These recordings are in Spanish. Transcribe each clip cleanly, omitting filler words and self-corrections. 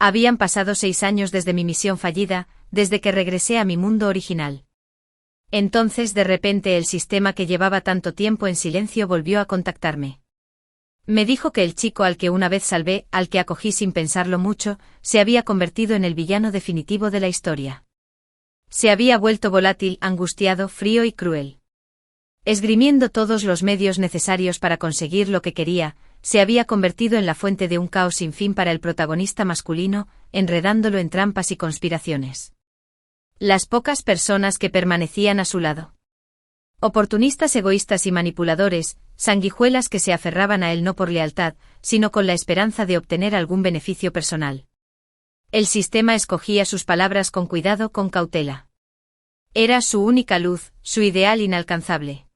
Habían pasado 6 años desde mi misión fallida, desde que regresé a mi mundo original. Entonces de repente el sistema que llevaba tanto tiempo en silencio volvió a contactarme. Me dijo que el chico al que una vez salvé, al que acogí sin pensarlo mucho, se había convertido en el villano definitivo de la historia. Se había vuelto volátil, angustiado, frío y cruel. Esgrimiendo todos los medios necesarios para conseguir lo que quería, se había convertido en la fuente de un caos sin fin para el protagonista masculino, enredándolo en trampas y conspiraciones. Las pocas personas que permanecían a su lado. Oportunistas egoístas y manipuladores, sanguijuelas que se aferraban a él no por lealtad, sino con la esperanza de obtener algún beneficio personal. El sistema escogía sus palabras con cuidado, con cautela. Era su única luz, su ideal inalcanzable.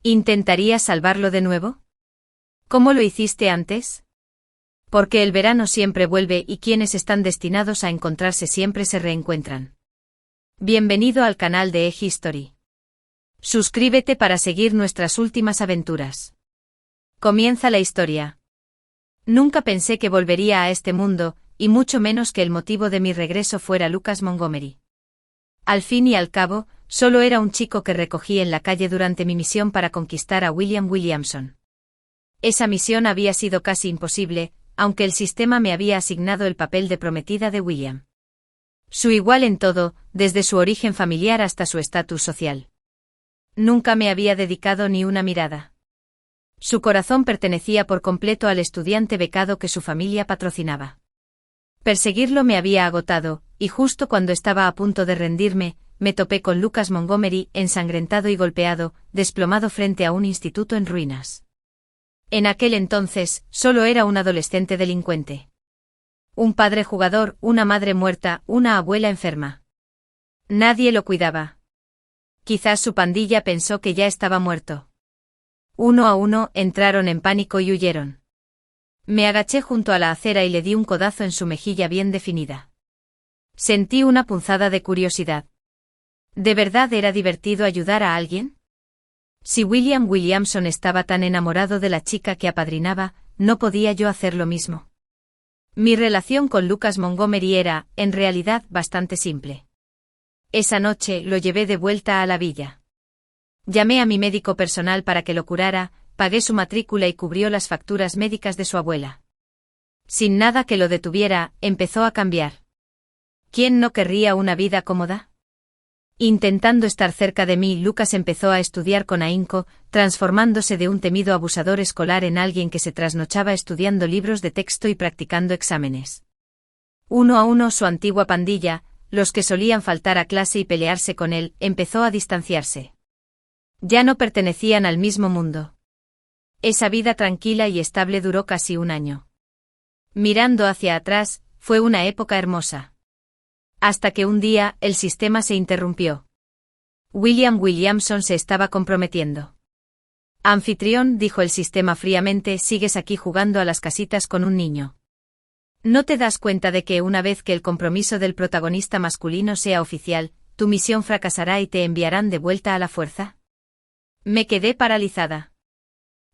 ¿Intentarías salvarlo de nuevo? ¿Cómo lo hiciste antes? Porque el verano siempre vuelve y quienes están destinados a encontrarse siempre se reencuentran. Bienvenido al canal de eHistory. Suscríbete para seguir nuestras últimas aventuras. Comienza la historia. Nunca pensé que volvería a este mundo, y mucho menos que el motivo de mi regreso fuera Lucas Montgomery. Al fin y al cabo, solo era un chico que recogí en la calle durante mi misión para conquistar a William Williamson. Esa misión había sido casi imposible, aunque el sistema me había asignado el papel de prometida de William. Su igual en todo, desde su origen familiar hasta su estatus social. Nunca me había dedicado ni una mirada. Su corazón pertenecía por completo al estudiante becado que su familia patrocinaba. Perseguirlo me había agotado, y justo cuando estaba a punto de rendirme, me topé con Lucas Montgomery, ensangrentado y golpeado, desplomado frente a un instituto en ruinas. En aquel entonces, solo era un adolescente delincuente. Un padre jugador, una madre muerta, una abuela enferma. Nadie lo cuidaba. Quizás su pandilla pensó que ya estaba muerto. Uno a uno, entraron en pánico y huyeron. Me agaché junto a la acera y le di un codazo en su mejilla bien definida. Sentí una punzada de curiosidad. ¿De verdad era divertido ayudar a alguien? Si William Williamson estaba tan enamorado de la chica que apadrinaba, ¿no podía yo hacer lo mismo? Mi relación con Lucas Montgomery era, en realidad, bastante simple. Esa noche lo llevé de vuelta a la villa. Llamé a mi médico personal para que lo curara, pagué su matrícula y cubrió las facturas médicas de su abuela. Sin nada que lo detuviera, empezó a cambiar. ¿Quién no querría una vida cómoda? Intentando estar cerca de mí, Lucas empezó a estudiar con ahínco, transformándose de un temido abusador escolar en alguien que se trasnochaba estudiando libros de texto y practicando exámenes. Uno a uno su antigua pandilla, los que solían faltar a clase y pelearse con él, empezó a distanciarse. Ya no pertenecían al mismo mundo. Esa vida tranquila y estable duró casi un año. Mirando hacia atrás, fue una época hermosa. Hasta que un día, el sistema se interrumpió. William Williamson se estaba comprometiendo. Anfitrión, dijo el sistema fríamente, sigues aquí jugando a las casitas con un niño. ¿No te das cuenta de que una vez que el compromiso del protagonista masculino sea oficial, tu misión fracasará y te enviarán de vuelta a la fuerza? Me quedé paralizada.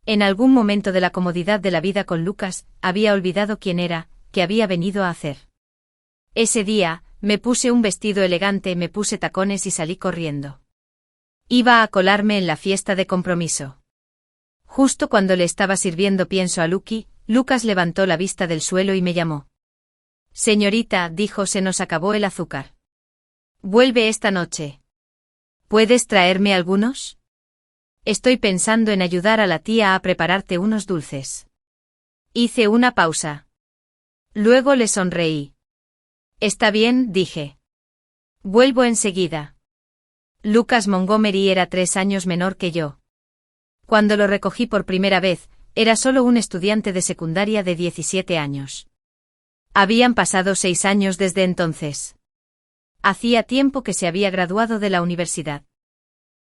En algún momento de la comodidad de la vida con Lucas, había olvidado quién era, qué había venido a hacer. Ese día, me puse un vestido elegante, me puse tacones y salí corriendo. Iba a colarme en la fiesta de compromiso. Justo cuando le estaba sirviendo pienso a Lucky, Lucas levantó la vista del suelo y me llamó. Señorita, dijo, se nos acabó el azúcar. Vuelve esta noche. ¿Puedes traerme algunos? Estoy pensando en ayudar a la tía a prepararte unos dulces. Hice una pausa. Luego le sonreí. Está bien, dije. Vuelvo enseguida. Lucas Montgomery era 3 años menor que yo. Cuando lo recogí por primera vez, era solo un estudiante de secundaria de 17 años. Habían pasado 6 años desde entonces. Hacía tiempo que se había graduado de la universidad.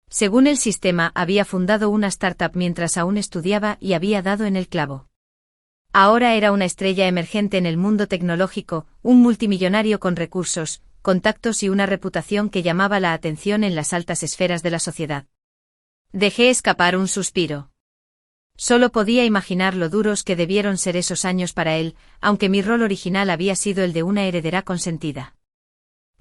Según el sistema, había fundado una startup mientras aún estudiaba y había dado en el clavo. Ahora era una estrella emergente en el mundo tecnológico, un multimillonario con recursos, contactos y una reputación que llamaba la atención en las altas esferas de la sociedad. Dejé escapar un suspiro. Solo podía imaginar lo duros que debieron ser esos años para él, aunque mi rol original había sido el de una heredera consentida.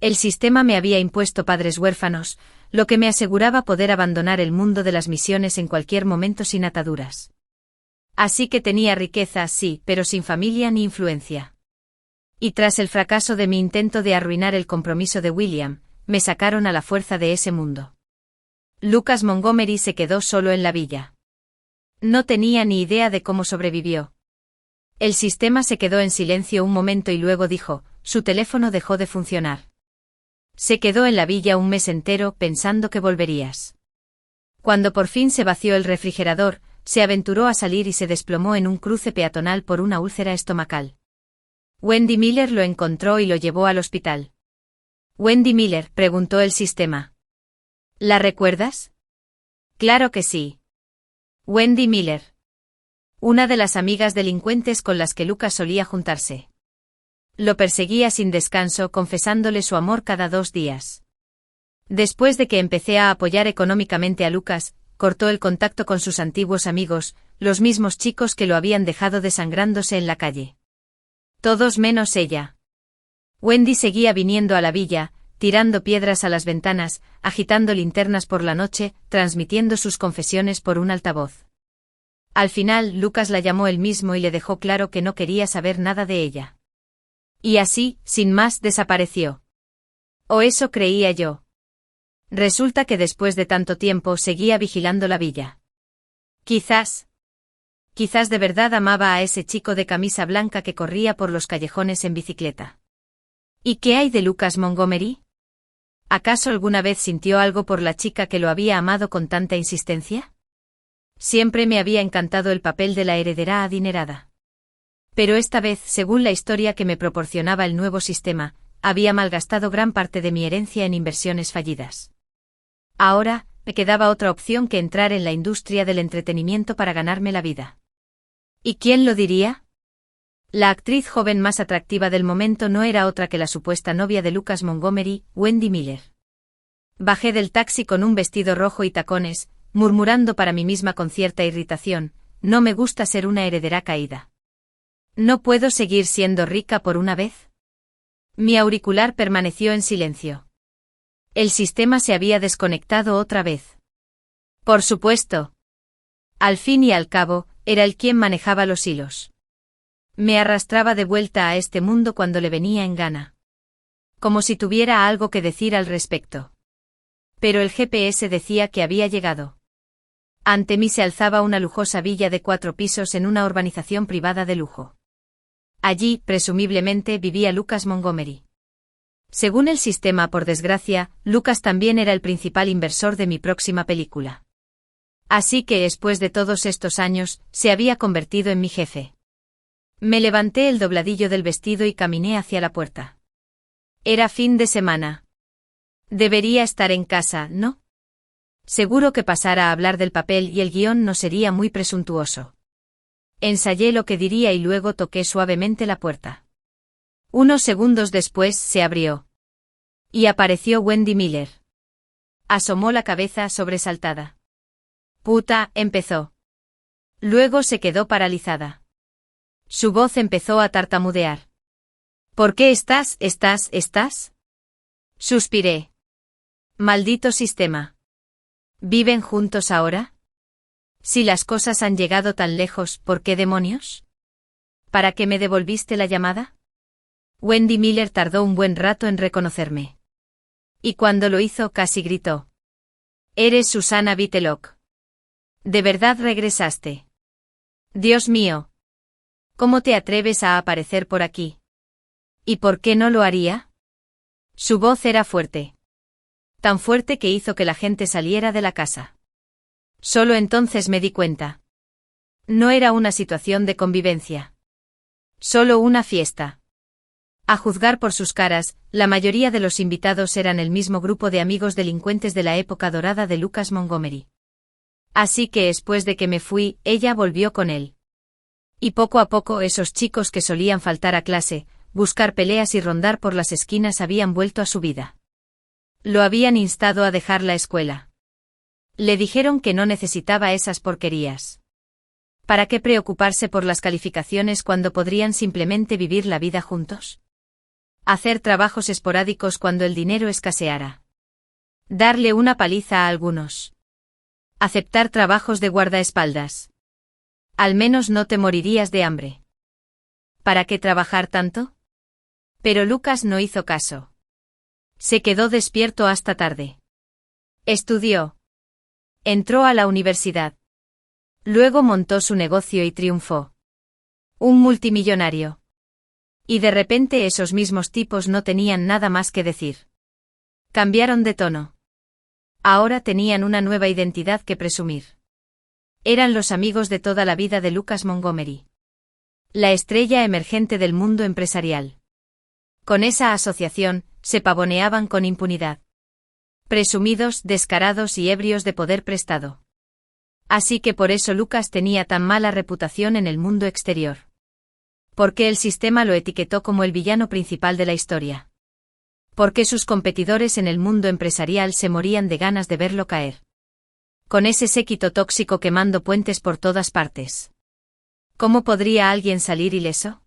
El sistema me había impuesto padres huérfanos, lo que me aseguraba poder abandonar el mundo de las misiones en cualquier momento sin ataduras. Así que tenía riqueza, sí, pero sin familia ni influencia. Y tras el fracaso de mi intento de arruinar el compromiso de William, me sacaron a la fuerza de ese mundo. Lucas Montgomery se quedó solo en la villa. No tenía ni idea de cómo sobrevivió. El sistema se quedó en silencio un momento y luego dijo, su teléfono dejó de funcionar. Se quedó en la villa un mes entero pensando que volverías. Cuando por fin se vació el refrigerador, se aventuró a salir y se desplomó en un cruce peatonal por una úlcera estomacal. Wendy Miller lo encontró y lo llevó al hospital. Wendy Miller, preguntó el sistema. ¿La recuerdas? Claro que sí. Wendy Miller. Una de las amigas delincuentes con las que Lucas solía juntarse. Lo perseguía sin descanso, confesándole su amor cada 2 días. Después de que empecé a apoyar económicamente a Lucas, cortó el contacto con sus antiguos amigos, los mismos chicos que lo habían dejado desangrándose en la calle. Todos menos ella. Wendy seguía viniendo a la villa, tirando piedras a las ventanas, agitando linternas por la noche, transmitiendo sus confesiones por un altavoz. Al final, Lucas la llamó él mismo y le dejó claro que no quería saber nada de ella. Y así, sin más, desapareció. O eso creía yo. Resulta que después de tanto tiempo seguía vigilando la villa. Quizás de verdad amaba a ese chico de camisa blanca que corría por los callejones en bicicleta. ¿Y qué hay de Lucas Montgomery? ¿Acaso alguna vez sintió algo por la chica que lo había amado con tanta insistencia? Siempre me había encantado el papel de la heredera adinerada. Pero esta vez, según la historia que me proporcionaba el nuevo sistema, había malgastado gran parte de mi herencia en inversiones fallidas. Ahora, me quedaba otra opción que entrar en la industria del entretenimiento para ganarme la vida. ¿Y quién lo diría? La actriz joven más atractiva del momento no era otra que la supuesta novia de Lucas Montgomery, Wendy Miller. Bajé del taxi con un vestido rojo y tacones, murmurando para mí misma con cierta irritación, no me gusta ser una heredera caída. ¿No puedo seguir siendo rica por una vez? Mi auricular permaneció en silencio. El sistema se había desconectado otra vez. Por supuesto. Al fin y al cabo, era él quien manejaba los hilos. Me arrastraba de vuelta a este mundo cuando le venía en gana. Como si tuviera algo que decir al respecto. Pero el GPS decía que había llegado. Ante mí se alzaba una lujosa villa de 4 pisos en una urbanización privada de lujo. Allí, presumiblemente, vivía Lucas Montgomery. Según el sistema, por desgracia, Lucas también era el principal inversor de mi próxima película. Así que, después de todos estos años, se había convertido en mi jefe. Me levanté el dobladillo del vestido y caminé hacia la puerta. Era fin de semana. Debería estar en casa, ¿no? Seguro que pasar a hablar del papel y el guión no sería muy presuntuoso. Ensayé lo que diría y luego toqué suavemente la puerta. Unos segundos después se abrió. Y apareció Wendy Miller. Asomó la cabeza sobresaltada. Puta, empezó. Luego se quedó paralizada. Su voz empezó a tartamudear. ¿Por qué estás? Suspiré. Maldito sistema. ¿Viven juntos ahora? Si las cosas han llegado tan lejos, ¿por qué demonios? ¿Para qué me devolviste la llamada? Wendy Miller tardó un buen rato en reconocerme. Y cuando lo hizo casi gritó. Eres Susana Vitelloc. ¿De verdad regresaste? Dios mío. ¿Cómo te atreves a aparecer por aquí? ¿Y por qué no lo haría? Su voz era fuerte. Tan fuerte que hizo que la gente saliera de la casa. Solo entonces me di cuenta. No era una situación de convivencia. Solo una fiesta. A juzgar por sus caras, la mayoría de los invitados eran el mismo grupo de amigos delincuentes de la época dorada de Lucas Montgomery. Así que después de que me fui, ella volvió con él. Y poco a poco esos chicos que solían faltar a clase, buscar peleas y rondar por las esquinas habían vuelto a su vida. Lo habían instado a dejar la escuela. Le dijeron que no necesitaba esas porquerías. ¿Para qué preocuparse por las calificaciones cuando podrían simplemente vivir la vida juntos? Hacer trabajos esporádicos cuando el dinero escaseara. Darle una paliza a algunos. Aceptar trabajos de guardaespaldas. Al menos no te morirías de hambre. ¿Para qué trabajar tanto? Pero Lucas no hizo caso. Se quedó despierto hasta tarde. Estudió. Entró a la universidad. Luego montó su negocio y triunfó. Un multimillonario. Y de repente esos mismos tipos no tenían nada más que decir. Cambiaron de tono. Ahora tenían una nueva identidad que presumir. Eran los amigos de toda la vida de Lucas Montgomery. La estrella emergente del mundo empresarial. Con esa asociación, se pavoneaban con impunidad. Presumidos, descarados y ebrios de poder prestado. Así que por eso Lucas tenía tan mala reputación en el mundo exterior. Porque el sistema lo etiquetó como el villano principal de la historia. Porque sus competidores en el mundo empresarial se morían de ganas de verlo caer. Con ese séquito tóxico quemando puentes por todas partes. ¿Cómo podría alguien salir ileso?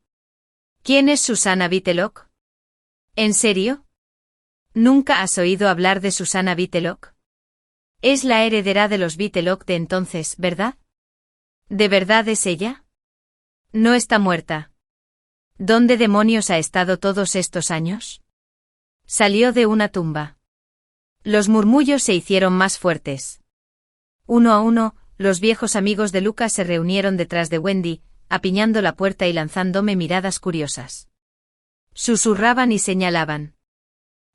¿Quién es Susana Vitelock? ¿En serio? ¿Nunca has oído hablar de Susana Vitelock? Es la heredera de los Vitelock de entonces, ¿verdad? ¿De verdad es ella? No está muerta. ¿Dónde demonios ha estado todos estos años? Salió de una tumba. Los murmullos se hicieron más fuertes. Uno a uno, los viejos amigos de Lucas se reunieron detrás de Wendy, apiñando la puerta y lanzándome miradas curiosas. Susurraban y señalaban.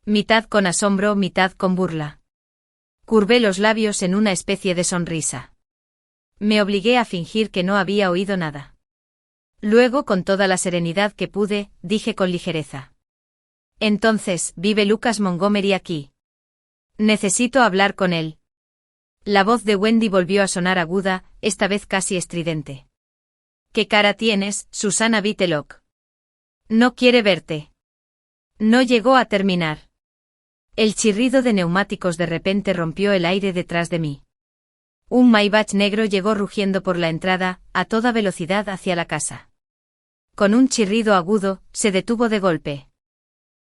Mitad con asombro, mitad con burla. Curvé los labios en una especie de sonrisa. Me obligué a fingir que no había oído nada. Luego, con toda la serenidad que pude, dije con ligereza. Entonces, ¿vive Lucas Montgomery aquí? Necesito hablar con él. La voz de Wendy volvió a sonar aguda, esta vez casi estridente. ¿Qué cara tienes, Susana Vitelock? No quiere verte. No llegó a terminar. El chirrido de neumáticos de repente rompió el aire detrás de mí. Un Maybach negro llegó rugiendo por la entrada, a toda velocidad hacia la casa. Con un chirrido agudo, se detuvo de golpe.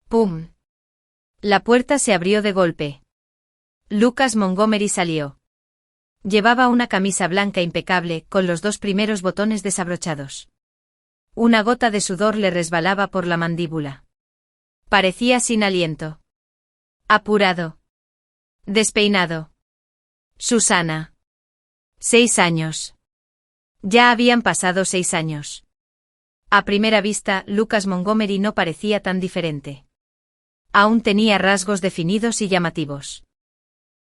¡Pum! La puerta se abrió de golpe. Lucas Montgomery salió. Llevaba una camisa blanca impecable, con los dos primeros botones desabrochados. Una gota de sudor le resbalaba por la mandíbula. Parecía sin aliento. Apurado. Despeinado. Susana. 6 años. Ya habían pasado 6 años. A primera vista, Lucas Montgomery no parecía tan diferente. Aún tenía rasgos definidos y llamativos.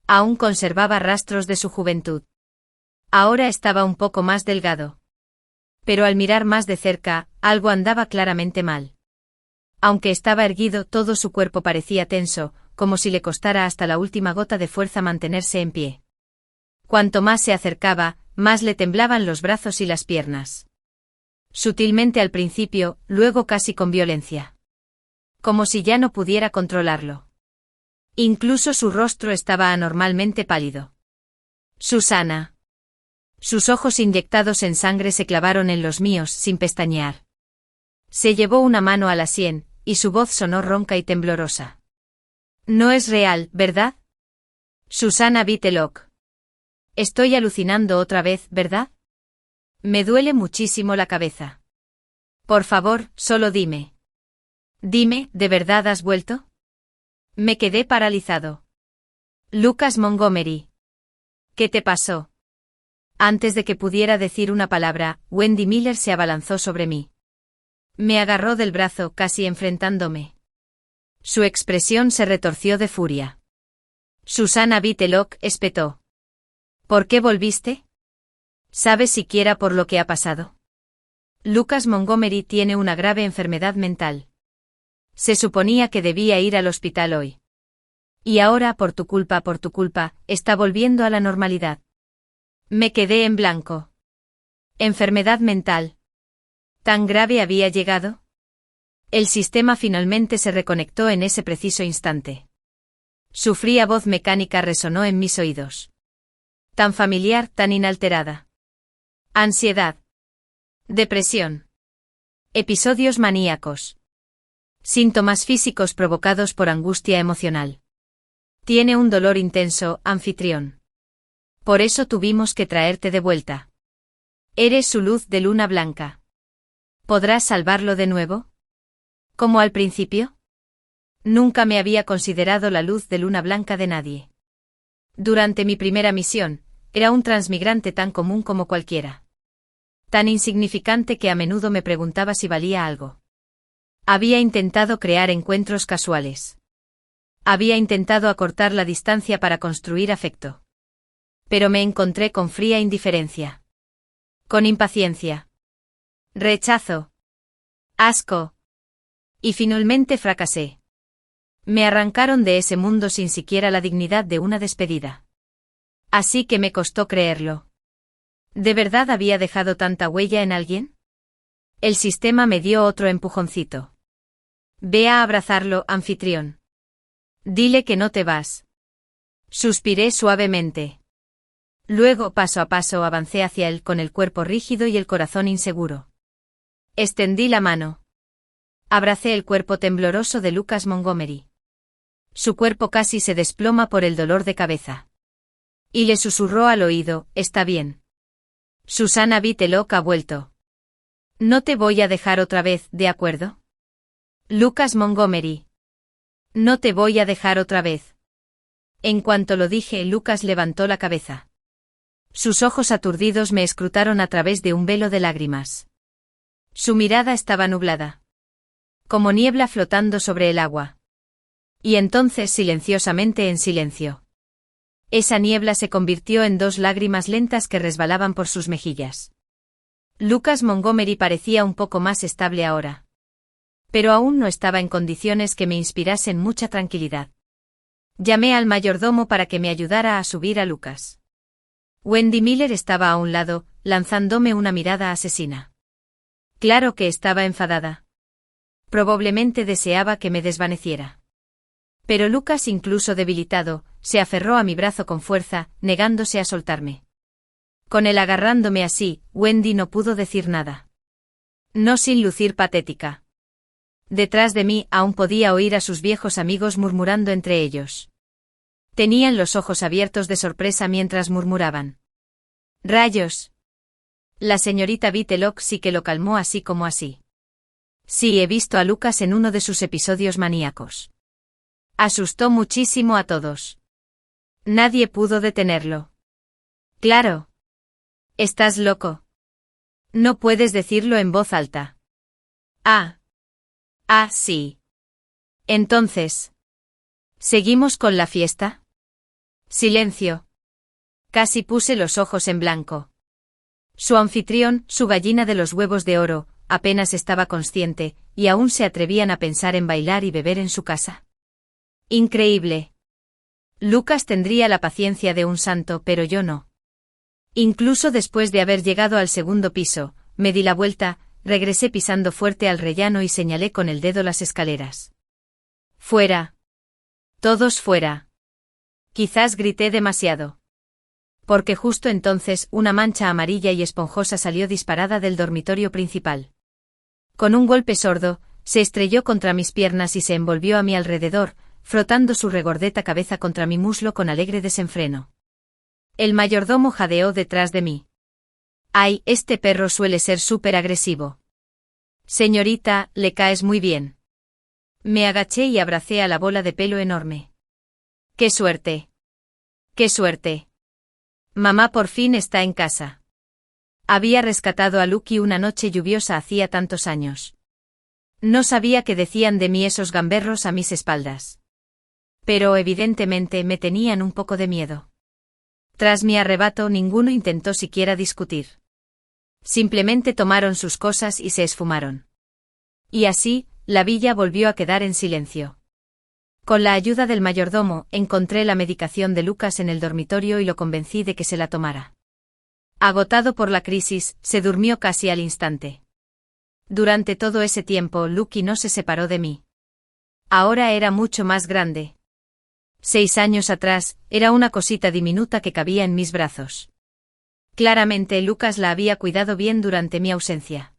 Aún conservaba rastros de su juventud. Ahora estaba un poco más delgado. Pero al mirar más de cerca, algo andaba claramente mal. Aunque estaba erguido, todo su cuerpo parecía tenso, como si le costara hasta la última gota de fuerza mantenerse en pie. Cuanto más se acercaba, más le temblaban los brazos y las piernas. Sutilmente al principio, luego casi con violencia. Como si ya no pudiera controlarlo. Incluso su rostro estaba anormalmente pálido. Susana. Sus ojos inyectados en sangre se clavaron en los míos sin pestañear. Se llevó una mano a la sien, y su voz sonó ronca y temblorosa. No es real, ¿verdad? Susana Vitelock. Estoy alucinando otra vez, ¿verdad? Me duele muchísimo la cabeza. Por favor, solo dime. Dime, ¿de verdad has vuelto? Me quedé paralizado. Lucas Montgomery. ¿Qué te pasó? Antes de que pudiera decir una palabra, Wendy Miller se abalanzó sobre mí. Me agarró del brazo, casi enfrentándome. Su expresión se retorció de furia. Susana Vitelock espetó. ¿Por qué volviste? ¿Sabes siquiera por lo que ha pasado? Lucas Montgomery tiene una grave enfermedad mental. Se suponía que debía ir al hospital hoy. Y ahora, por tu culpa, está volviendo a la normalidad. Me quedé en blanco. ¿Enfermedad mental? ¿Tan grave había llegado? El sistema finalmente se reconectó en ese preciso instante. Su fría voz mecánica resonó en mis oídos. Tan familiar, tan inalterada. Ansiedad. Depresión. Episodios maníacos. Síntomas físicos provocados por angustia emocional. Tiene un dolor intenso, anfitrión. Por eso tuvimos que traerte de vuelta. Eres su luz de luna blanca. ¿Podrás salvarlo de nuevo? ¿Como al principio? Nunca me había considerado la luz de luna blanca de nadie. Durante mi primera misión, era un transmigrante tan común como cualquiera. Tan insignificante que a menudo me preguntaba si valía algo. Había intentado crear encuentros casuales. Había intentado acortar la distancia para construir afecto. Pero me encontré con fría indiferencia. Con impaciencia. Rechazo. Asco. Y finalmente fracasé. Me arrancaron de ese mundo sin siquiera la dignidad de una despedida. Así que me costó creerlo. ¿De verdad había dejado tanta huella en alguien? El sistema me dio otro empujoncito. Ve a abrazarlo, anfitrión. Dile que no te vas. Suspiré suavemente. Luego, paso a paso, avancé hacia él con el cuerpo rígido y el corazón inseguro. Extendí la mano. Abracé el cuerpo tembloroso de Lucas Montgomery. Su cuerpo casi se desploma por el dolor de cabeza. Y le susurró al oído, «Está bien. Susana Vitelloc ha vuelto. No te voy a dejar otra vez, ¿de acuerdo? Lucas Montgomery. No te voy a dejar otra vez». En cuanto lo dije, Lucas levantó la cabeza. Sus ojos aturdidos me escrutaron a través de un velo de lágrimas. Su mirada estaba nublada. Como niebla flotando sobre el agua. Y entonces silenciosamente en silencio. Esa niebla se convirtió en 2 lágrimas lentas que resbalaban por sus mejillas. Lucas Montgomery parecía un poco más estable ahora. Pero aún no estaba en condiciones que me inspirasen mucha tranquilidad. Llamé al mayordomo para que me ayudara a subir a Lucas. Wendy Miller estaba a un lado, lanzándome una mirada asesina. Claro que estaba enfadada. Probablemente deseaba que me desvaneciera. Pero Lucas, incluso debilitado, se aferró a mi brazo con fuerza, negándose a soltarme. Con él agarrándome así, Wendy no pudo decir nada. No sin lucir patética. Detrás de mí aún podía oír a sus viejos amigos murmurando entre ellos. Tenían los ojos abiertos de sorpresa mientras murmuraban. «¡Rayos!». La señorita Vitelloc sí que lo calmó así como así. Sí, he visto a Lucas en uno de sus episodios maníacos. Asustó muchísimo a todos. Nadie pudo detenerlo. Claro. ¿Estás loco? No puedes decirlo en voz alta. Ah. Ah, sí. Entonces. ¿Seguimos con la fiesta? Silencio. Casi puse los ojos en blanco. Su anfitrión, su gallina de los huevos de oro, apenas estaba consciente, y aún se atrevían a pensar en bailar y beber en su casa. Increíble. Lucas tendría la paciencia de un santo, pero yo no. Incluso después de haber llegado al segundo piso, me di la vuelta, regresé pisando fuerte al rellano y señalé con el dedo las escaleras. Fuera. Todos fuera. Quizás grité demasiado. Porque justo entonces una mancha amarilla y esponjosa salió disparada del dormitorio principal. Con un golpe sordo, se estrelló contra mis piernas y se envolvió a mi alrededor, frotando su regordeta cabeza contra mi muslo con alegre desenfreno. El mayordomo jadeó detrás de mí. «Ay, este perro suele ser súper agresivo». «Señorita, le caes muy bien». Me agaché y abracé a la bola de pelo enorme. «¡Qué suerte! ¡Qué suerte! Mamá por fin está en casa». Había rescatado a Lucky una noche lluviosa hacía tantos años. No sabía qué decían de mí esos gamberros a mis espaldas. Pero evidentemente me tenían un poco de miedo. Tras mi arrebato ninguno intentó siquiera discutir. Simplemente tomaron sus cosas y se esfumaron. Y así, la villa volvió a quedar en silencio. Con la ayuda del mayordomo, encontré la medicación de Lucas en el dormitorio y lo convencí de que se la tomara. Agotado por la crisis, se durmió casi al instante. Durante todo ese tiempo, Lucky no se separó de mí. Ahora era mucho más grande. 6 años atrás, era una cosita diminuta que cabía en mis brazos. Claramente Lucas la había cuidado bien durante mi ausencia.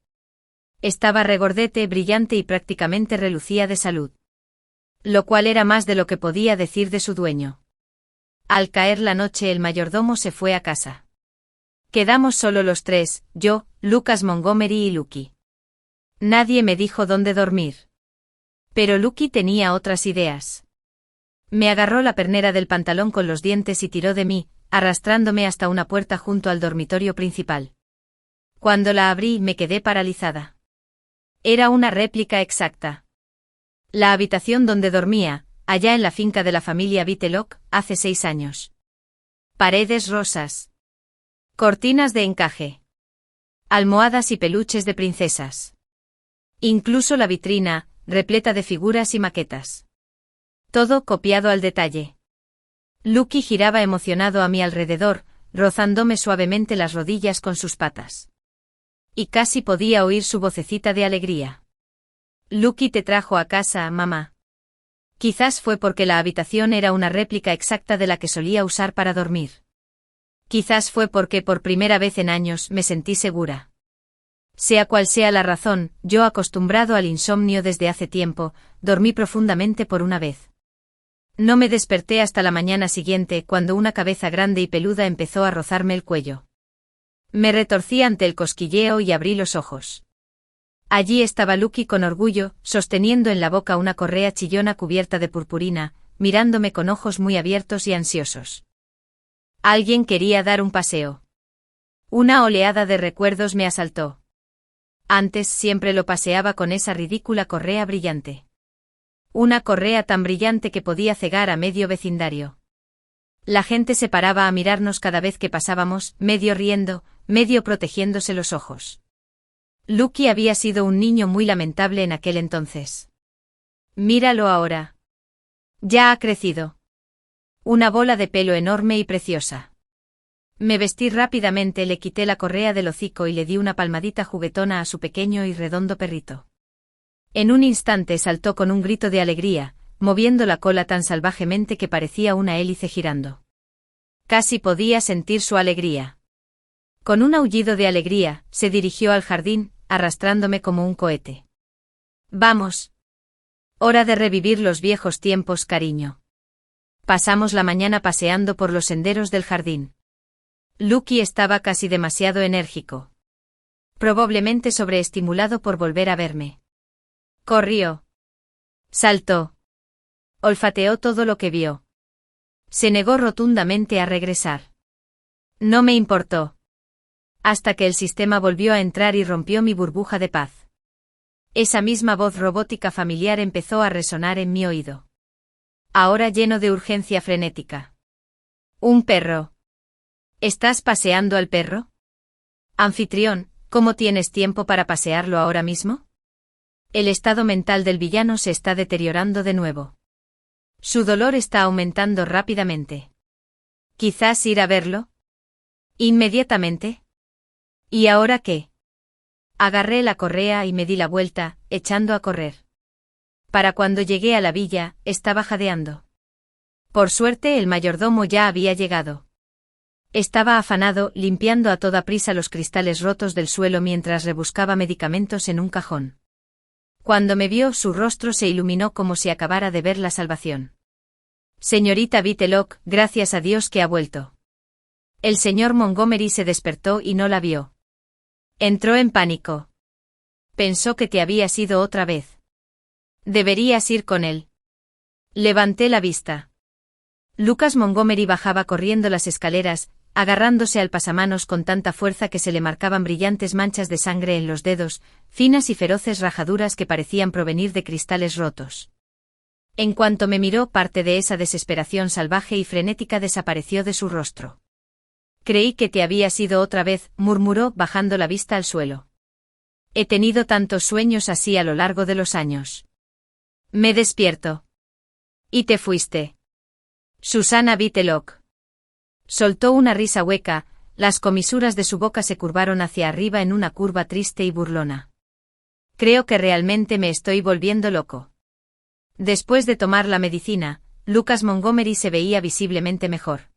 Estaba regordete, brillante y prácticamente relucía de salud. Lo cual era más de lo que podía decir de su dueño. Al caer la noche el mayordomo se fue a casa. Quedamos solo los tres, yo, Lucas Montgomery y Lucky. Nadie me dijo dónde dormir. Pero Lucky tenía otras ideas. Me agarró la pernera del pantalón con los dientes y tiró de mí, arrastrándome hasta una puerta junto al dormitorio principal. Cuando la abrí me quedé paralizada. Era una réplica exacta. La habitación donde dormía, allá en la finca de la familia Vitelock, hace 6 años. Paredes rosas. Cortinas de encaje. Almohadas y peluches de princesas. Incluso la vitrina, repleta de figuras y maquetas. Todo copiado al detalle. Lucky giraba emocionado a mi alrededor, rozándome suavemente las rodillas con sus patas. Y casi podía oír su vocecita de alegría. Lucky te trajo a casa, mamá. Quizás fue porque la habitación era una réplica exacta de la que solía usar para dormir. Quizás fue porque por primera vez en años me sentí segura. Sea cual sea la razón, yo acostumbrado al insomnio desde hace tiempo, dormí profundamente por una vez. No me desperté hasta la mañana siguiente cuando una cabeza grande y peluda empezó a rozarme el cuello. Me retorcí ante el cosquilleo y abrí los ojos. Allí estaba Lucky con orgullo, sosteniendo en la boca una correa chillona cubierta de purpurina, mirándome con ojos muy abiertos y ansiosos. Alguien quería dar un paseo. Una oleada de recuerdos me asaltó. Antes siempre lo paseaba con esa ridícula correa brillante. Una correa tan brillante que podía cegar a medio vecindario. La gente se paraba a mirarnos cada vez que pasábamos, medio riendo, medio protegiéndose los ojos. Lucky había sido un niño muy lamentable en aquel entonces. Míralo ahora. Ya ha crecido. Una bola de pelo enorme y preciosa. Me vestí rápidamente, le quité la correa del hocico y le di una palmadita juguetona a su pequeño y redondo perrito. En un instante saltó con un grito de alegría, moviendo la cola tan salvajemente que parecía una hélice girando. Casi podía sentir su alegría. Con un aullido de alegría, se dirigió al jardín, arrastrándome como un cohete. Vamos. Hora de revivir los viejos tiempos, cariño. Pasamos la mañana paseando por los senderos del jardín. Lucky estaba casi demasiado enérgico. Probablemente sobreestimulado por volver a verme. Corrió. Saltó. Olfateó todo lo que vio. Se negó rotundamente a regresar. No me importó. Hasta que el sistema volvió a entrar y rompió mi burbuja de paz. Esa misma voz robótica familiar empezó a resonar en mi oído. Ahora lleno de urgencia frenética. Un perro. ¿Estás paseando al perro? Anfitrión, ¿cómo tienes tiempo para pasearlo ahora mismo? El estado mental del villano se está deteriorando de nuevo. Su dolor está aumentando rápidamente. ¿Quizás ir a verlo? ¿Inmediatamente? ¿Y ahora qué? Agarré la correa y me di la vuelta, echando a correr. Para cuando llegué a la villa, estaba jadeando. Por suerte el mayordomo ya había llegado. Estaba afanado, limpiando a toda prisa los cristales rotos del suelo mientras rebuscaba medicamentos en un cajón. Cuando me vio, su rostro se iluminó como si acabara de ver la salvación. Señorita Vitelock, gracias a Dios que ha vuelto. El señor Montgomery se despertó y no la vio. Entró en pánico. Pensó que te habías ido otra vez. Deberías ir con él. Levanté la vista. Lucas Montgomery bajaba corriendo las escaleras, agarrándose al pasamanos con tanta fuerza que se le marcaban brillantes manchas de sangre en los dedos, finas y feroces rajaduras que parecían provenir de cristales rotos. En cuanto me miró, parte de esa desesperación salvaje y frenética desapareció de su rostro. Creí que te habías ido otra vez, murmuró, bajando la vista al suelo. He tenido tantos sueños así a lo largo de los años. Me despierto. Y te fuiste. Susana Vitelock. Soltó una risa hueca, las comisuras de su boca se curvaron hacia arriba en una curva triste y burlona. Creo que realmente me estoy volviendo loco. Después de tomar la medicina, Lucas Montgomery se veía visiblemente mejor.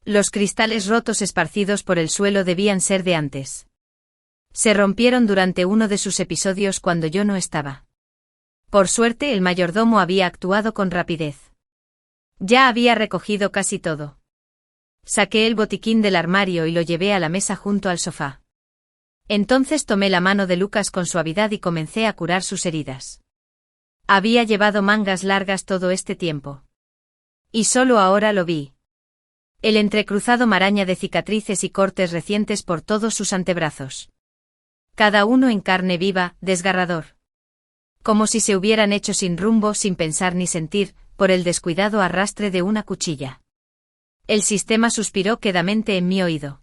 Los cristales rotos esparcidos por el suelo debían ser de antes. Se rompieron durante uno de sus episodios cuando yo no estaba. Por suerte el mayordomo había actuado con rapidez. Ya había recogido casi todo. Saqué el botiquín del armario y lo llevé a la mesa junto al sofá. Entonces tomé la mano de Lucas con suavidad y comencé a curar sus heridas. Había llevado mangas largas todo este tiempo. Y solo ahora lo vi. El entrecruzado maraña de cicatrices y cortes recientes por todos sus antebrazos. Cada uno en carne viva, desgarrador. Como si se hubieran hecho sin rumbo, sin pensar ni sentir, por el descuidado arrastre de una cuchilla. El sistema suspiró quedamente en mi oído.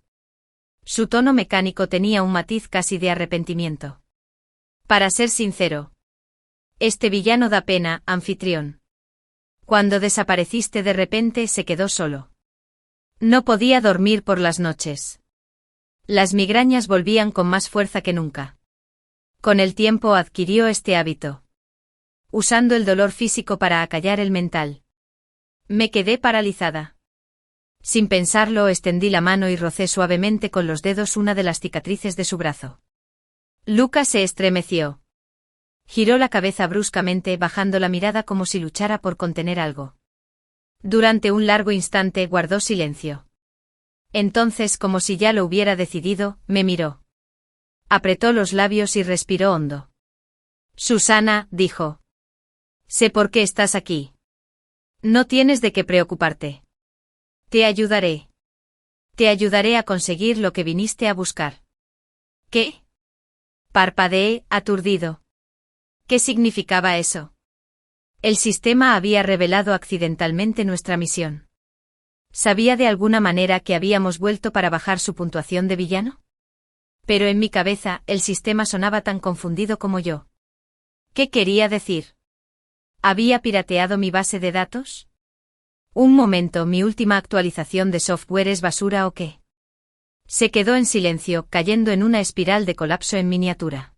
Su tono mecánico tenía un matiz casi de arrepentimiento. Para ser sincero. Este villano da pena, anfitrión. Cuando desapareciste de repente se quedó solo. No podía dormir por las noches. Las migrañas volvían con más fuerza que nunca. Con el tiempo adquirió este hábito. Usando el dolor físico para acallar el mental. Me quedé paralizada. Sin pensarlo, extendí la mano y rocé suavemente con los dedos una de las cicatrices de su brazo. Lucas se estremeció. Giró la cabeza bruscamente, bajando la mirada como si luchara por contener algo. Durante un largo instante guardó silencio. Entonces, como si ya lo hubiera decidido, me miró. Apretó los labios y respiró hondo. Susana, dijo. Sé por qué estás aquí. No tienes de qué preocuparte. Te ayudaré. Te ayudaré a conseguir lo que viniste a buscar. ¿Qué? Parpadeé, aturdido. ¿Qué significaba eso? El sistema había revelado accidentalmente nuestra misión. ¿Sabía de alguna manera que habíamos vuelto para bajar su puntuación de villano? Pero en mi cabeza, el sistema sonaba tan confundido como yo. ¿Qué quería decir? ¿Había pirateado mi base de datos? Un momento, ¿mi última actualización de software es basura o qué? Se quedó en silencio, cayendo en una espiral de colapso en miniatura.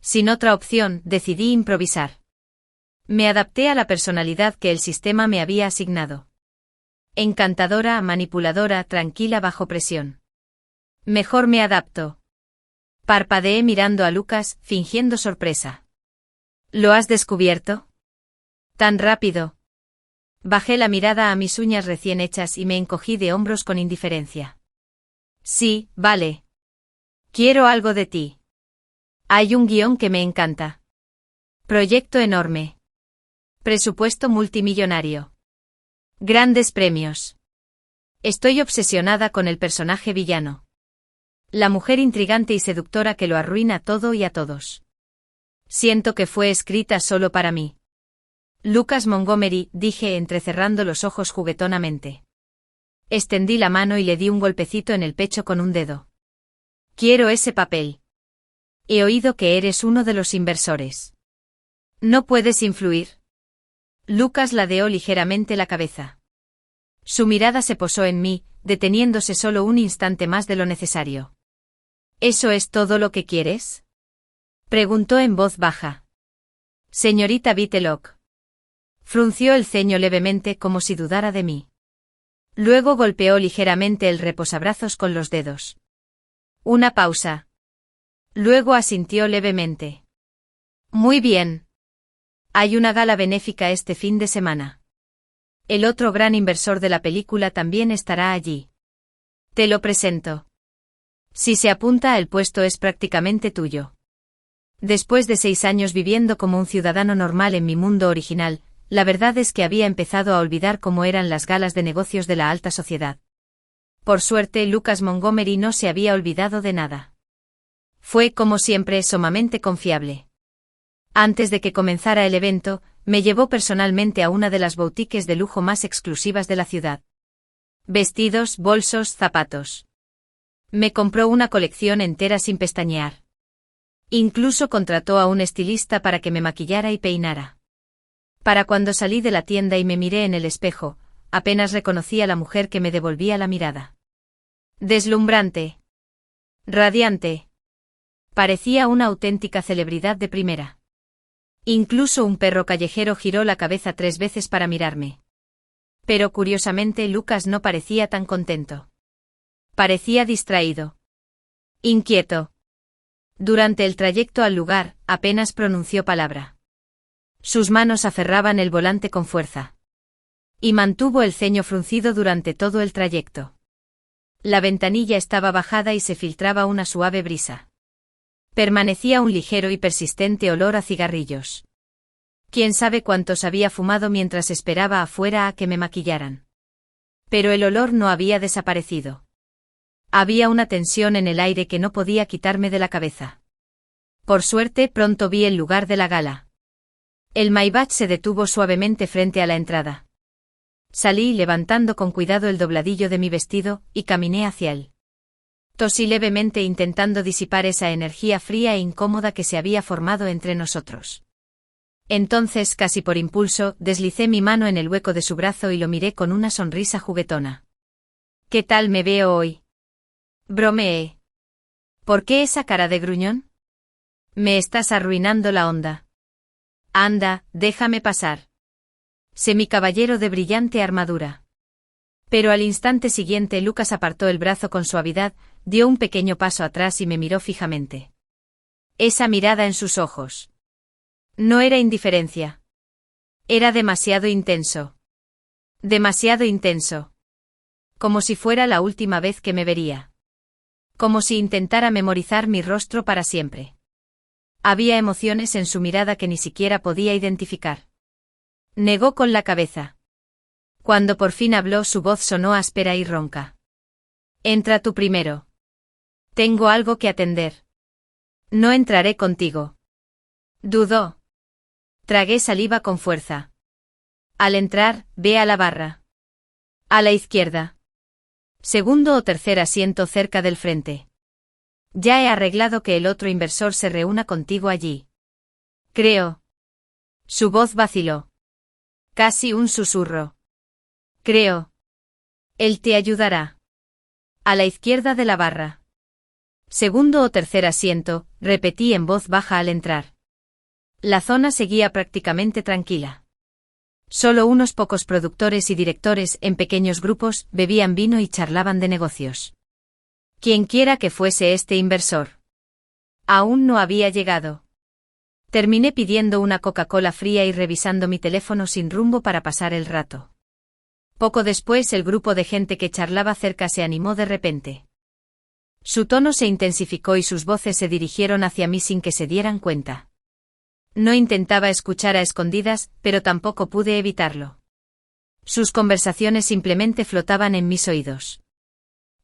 Sin otra opción, decidí improvisar. Me adapté a la personalidad que el sistema me había asignado. Encantadora, manipuladora, tranquila bajo presión. Mejor me adapto. Parpadeé mirando a Lucas, fingiendo sorpresa. ¿Lo has descubierto? ¿Tan rápido? Bajé la mirada a mis uñas recién hechas y me encogí de hombros con indiferencia. Sí, vale. Quiero algo de ti. Hay un guión que me encanta. Proyecto enorme. Presupuesto multimillonario. Grandes premios. Estoy obsesionada con el personaje villano. La mujer intrigante y seductora que lo arruina todo y a todos. Siento que fue escrita solo para mí. Lucas Montgomery, dije entrecerrando los ojos juguetonamente. Extendí la mano y le di un golpecito en el pecho con un dedo. Quiero ese papel. He oído que eres uno de los inversores. ¿No puedes influir? Lucas ladeó ligeramente la cabeza. Su mirada se posó en mí, deteniéndose solo un instante más de lo necesario. ¿Eso es todo lo que quieres? Preguntó en voz baja. Señorita Whitlock. Frunció el ceño levemente como si dudara de mí. Luego golpeó ligeramente el reposabrazos con los dedos. Una pausa. Luego asintió levemente. Muy bien. Hay una gala benéfica este fin de semana. El otro gran inversor de la película también estará allí. Te lo presento. Si se apunta, el puesto es prácticamente tuyo. Después de 6 años viviendo como un ciudadano normal en mi mundo original, la verdad es que había empezado a olvidar cómo eran las galas de negocios de la alta sociedad. Por suerte, Lucas Montgomery no se había olvidado de nada. Fue, como siempre, sumamente confiable. Antes de que comenzara el evento, me llevó personalmente a una de las boutiques de lujo más exclusivas de la ciudad. Vestidos, bolsos, zapatos. Me compró una colección entera sin pestañear. Incluso contrató a un estilista para que me maquillara y peinara. Para cuando salí de la tienda y me miré en el espejo, apenas reconocí a la mujer que me devolvía la mirada. Deslumbrante. Radiante. Parecía una auténtica celebridad de primera. Incluso un perro callejero giró la cabeza 3 veces para mirarme. Pero curiosamente Lucas no parecía tan contento. Parecía distraído. Inquieto. Durante el trayecto al lugar, apenas pronunció palabra. Sus manos aferraban el volante con fuerza. Y mantuvo el ceño fruncido durante todo el trayecto. La ventanilla estaba bajada y se filtraba una suave brisa. Permanecía un ligero y persistente olor a cigarrillos. Quién sabe cuántos había fumado mientras esperaba afuera a que me maquillaran. Pero el olor no había desaparecido. Había una tensión en el aire que no podía quitarme de la cabeza. Por suerte pronto vi el lugar de la gala. El Maybach se detuvo suavemente frente a la entrada. Salí levantando con cuidado el dobladillo de mi vestido, y caminé hacia él. Tosí levemente intentando disipar esa energía fría e incómoda que se había formado entre nosotros. Entonces, casi por impulso, deslicé mi mano en el hueco de su brazo y lo miré con una sonrisa juguetona. ¿Qué tal me veo hoy? Bromeé. ¿Por qué esa cara de gruñón? Me estás arruinando la onda. Anda, déjame pasar. Semicaballero de brillante armadura. Pero al instante siguiente Lucas apartó el brazo con suavidad, dio un pequeño paso atrás y me miró fijamente. Esa mirada en sus ojos. No era indiferencia. Era demasiado intenso. Demasiado intenso. Como si fuera la última vez que me vería. Como si intentara memorizar mi rostro para siempre. Había emociones en su mirada que ni siquiera podía identificar. Negó con la cabeza. Cuando por fin habló, su voz sonó áspera y ronca. Entra tú primero. Tengo algo que atender. No entraré contigo. Dudó. Tragué saliva con fuerza. Al entrar, ve a la barra. A la izquierda. Segundo o tercer asiento cerca del frente. Ya he arreglado que el otro inversor se reúna contigo allí. Creo. Su voz vaciló. Casi un susurro. Creo. Él te ayudará. A la izquierda de la barra. Segundo o tercer asiento, repetí en voz baja al entrar. La zona seguía prácticamente tranquila. Solo unos pocos productores y directores en pequeños grupos bebían vino y charlaban de negocios. Quienquiera que fuese este inversor. Aún no había llegado. Terminé pidiendo una Coca-Cola fría y revisando mi teléfono sin rumbo para pasar el rato. Poco después el grupo de gente que charlaba cerca se animó de repente. Su tono se intensificó y sus voces se dirigieron hacia mí sin que se dieran cuenta. No intentaba escuchar a escondidas, pero tampoco pude evitarlo. Sus conversaciones simplemente flotaban en mis oídos.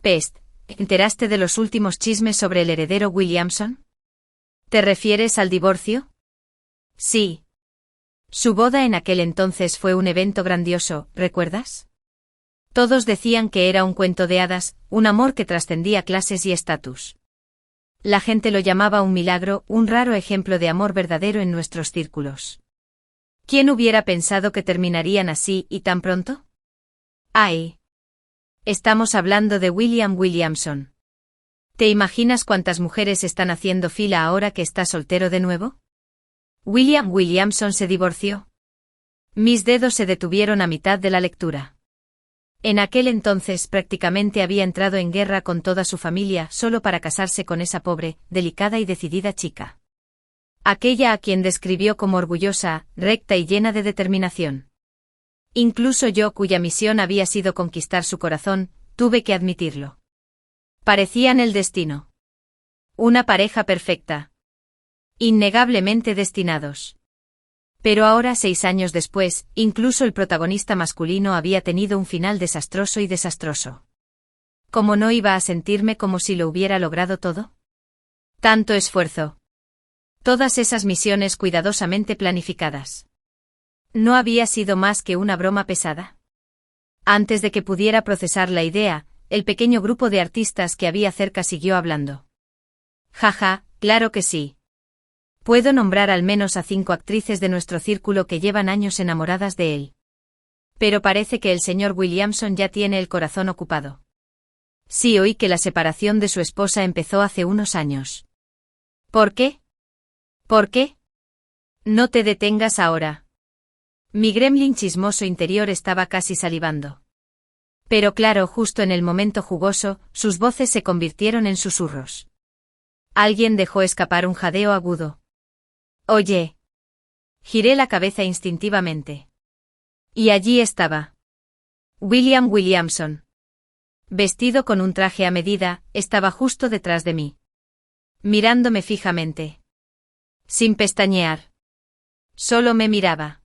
Pest, ¿enteraste de los últimos chismes sobre el heredero Williamson? ¿Te refieres al divorcio? Sí. Su boda en aquel entonces fue un evento grandioso, ¿recuerdas? Todos decían que era un cuento de hadas, un amor que trascendía clases y estatus. La gente lo llamaba un milagro, un raro ejemplo de amor verdadero en nuestros círculos. ¿Quién hubiera pensado que terminarían así y tan pronto? ¡Ay! Estamos hablando de William Williamson. ¿Te imaginas cuántas mujeres están haciendo fila ahora que está soltero de nuevo? William Williamson se divorció. Mis dedos se detuvieron a mitad de la lectura. En aquel entonces prácticamente había entrado en guerra con toda su familia solo para casarse con esa pobre, delicada y decidida chica. Aquella a quien describió como orgullosa, recta y llena de determinación. Incluso yo, cuya misión había sido conquistar su corazón, tuve que admitirlo. Parecían el destino. Una pareja perfecta. Innegablemente destinados. Pero ahora, 6 años después, incluso el protagonista masculino había tenido un final desastroso y desastroso. ¿Cómo no iba a sentirme como si lo hubiera logrado todo? Tanto esfuerzo. Todas esas misiones cuidadosamente planificadas. ¿No había sido más que una broma pesada? Antes de que pudiera procesar la idea, el pequeño grupo de artistas que había cerca siguió hablando. Jaja, claro que sí. Puedo nombrar al menos a 5 actrices de nuestro círculo que llevan años enamoradas de él. Pero parece que el señor Williamson ya tiene el corazón ocupado. Sí, oí que la separación de su esposa empezó hace unos años. ¿Por qué? ¿Por qué? No te detengas ahora. Mi gremlin chismoso interior estaba casi salivando. Pero claro, justo en el momento jugoso, sus voces se convirtieron en susurros. Alguien dejó escapar un jadeo agudo. Oye. Giré la cabeza instintivamente. Y allí estaba. William Williamson. Vestido con un traje a medida, estaba justo detrás de mí. Mirándome fijamente. Sin pestañear. Solo me miraba.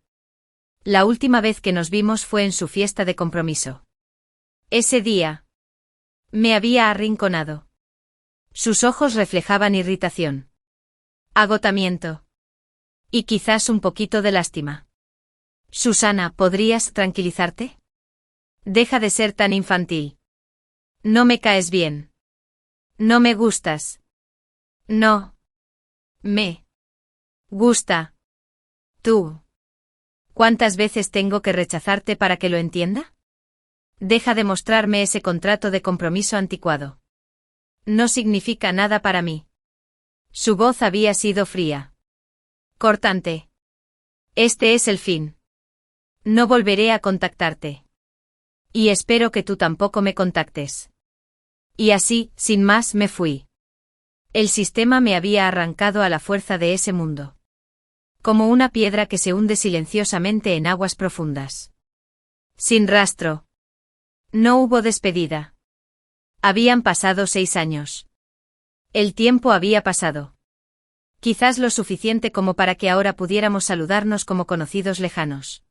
La última vez que nos vimos fue en su fiesta de compromiso. Ese día. Me había arrinconado. Sus ojos reflejaban irritación. Agotamiento. Y quizás un poquito de lástima. Susana, ¿podrías tranquilizarte? Deja de ser tan infantil. No me caes bien. No me gustas. No. Me. Gusta. Tú. ¿Cuántas veces tengo que rechazarte para que lo entienda? Deja de mostrarme ese contrato de compromiso anticuado. No significa nada para mí. Su voz había sido fría. Cortante. Este es el fin. No volveré a contactarte. Y espero que tú tampoco me contactes. Y así, sin más, me fui. El sistema me había arrancado a la fuerza de ese mundo. Como una piedra que se hunde silenciosamente en aguas profundas. Sin rastro. No hubo despedida. Habían pasado 6 años. El tiempo había pasado. Quizás lo suficiente como para que ahora pudiéramos saludarnos como conocidos lejanos.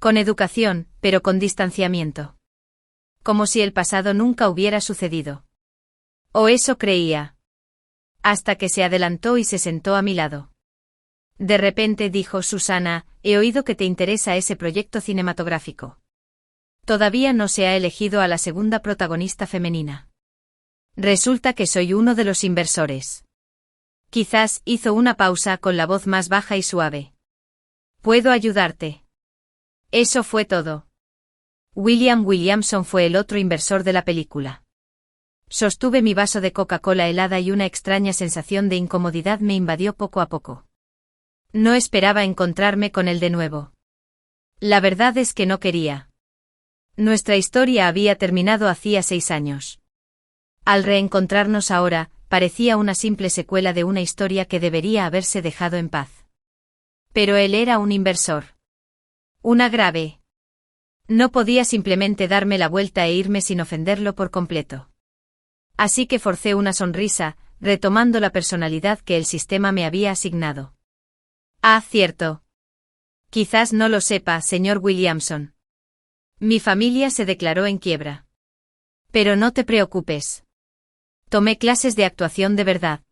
Con educación, pero con distanciamiento. Como si el pasado nunca hubiera sucedido. O eso creía. Hasta que se adelantó y se sentó a mi lado. De repente dijo: Susana, he oído que te interesa ese proyecto cinematográfico. Todavía no se ha elegido a la segunda protagonista femenina. Resulta que soy uno de los inversores. Quizás hizo una pausa con la voz más baja y suave. ¿Puedo ayudarte? Eso fue todo. William Williamson fue el otro inversor de la película. Sostuve mi vaso de Coca-Cola helada y una extraña sensación de incomodidad me invadió poco a poco. No esperaba encontrarme con él de nuevo. La verdad es que no quería. Nuestra historia había terminado hacía 6 años. Al reencontrarnos ahora, parecía una simple secuela de una historia que debería haberse dejado en paz. Pero él era un inversor. Una grave. No podía simplemente darme la vuelta e irme sin ofenderlo por completo. Así que forcé una sonrisa, retomando la personalidad que el sistema me había asignado. Ah, cierto. Quizás no lo sepa, señor Williamson. Mi familia se declaró en quiebra. Pero no te preocupes. Tomé clases de actuación de verdad.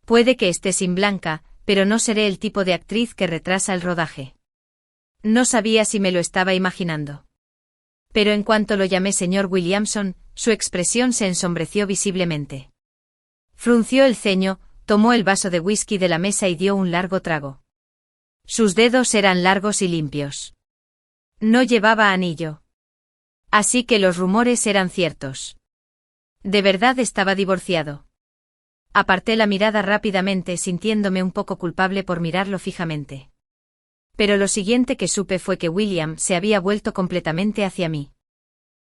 Puede que esté sin blanca, pero no seré el tipo de actriz que retrasa el rodaje. No sabía si me lo estaba imaginando. Pero en cuanto lo llamé señor Williamson, su expresión se ensombreció visiblemente. Frunció el ceño, tomó el vaso de whisky de la mesa y dio un largo trago. Sus dedos eran largos y limpios. No llevaba anillo. Así que los rumores eran ciertos. De verdad estaba divorciado. Aparté la mirada rápidamente, sintiéndome un poco culpable por mirarlo fijamente. Pero lo siguiente que supe fue que William se había vuelto completamente hacia mí.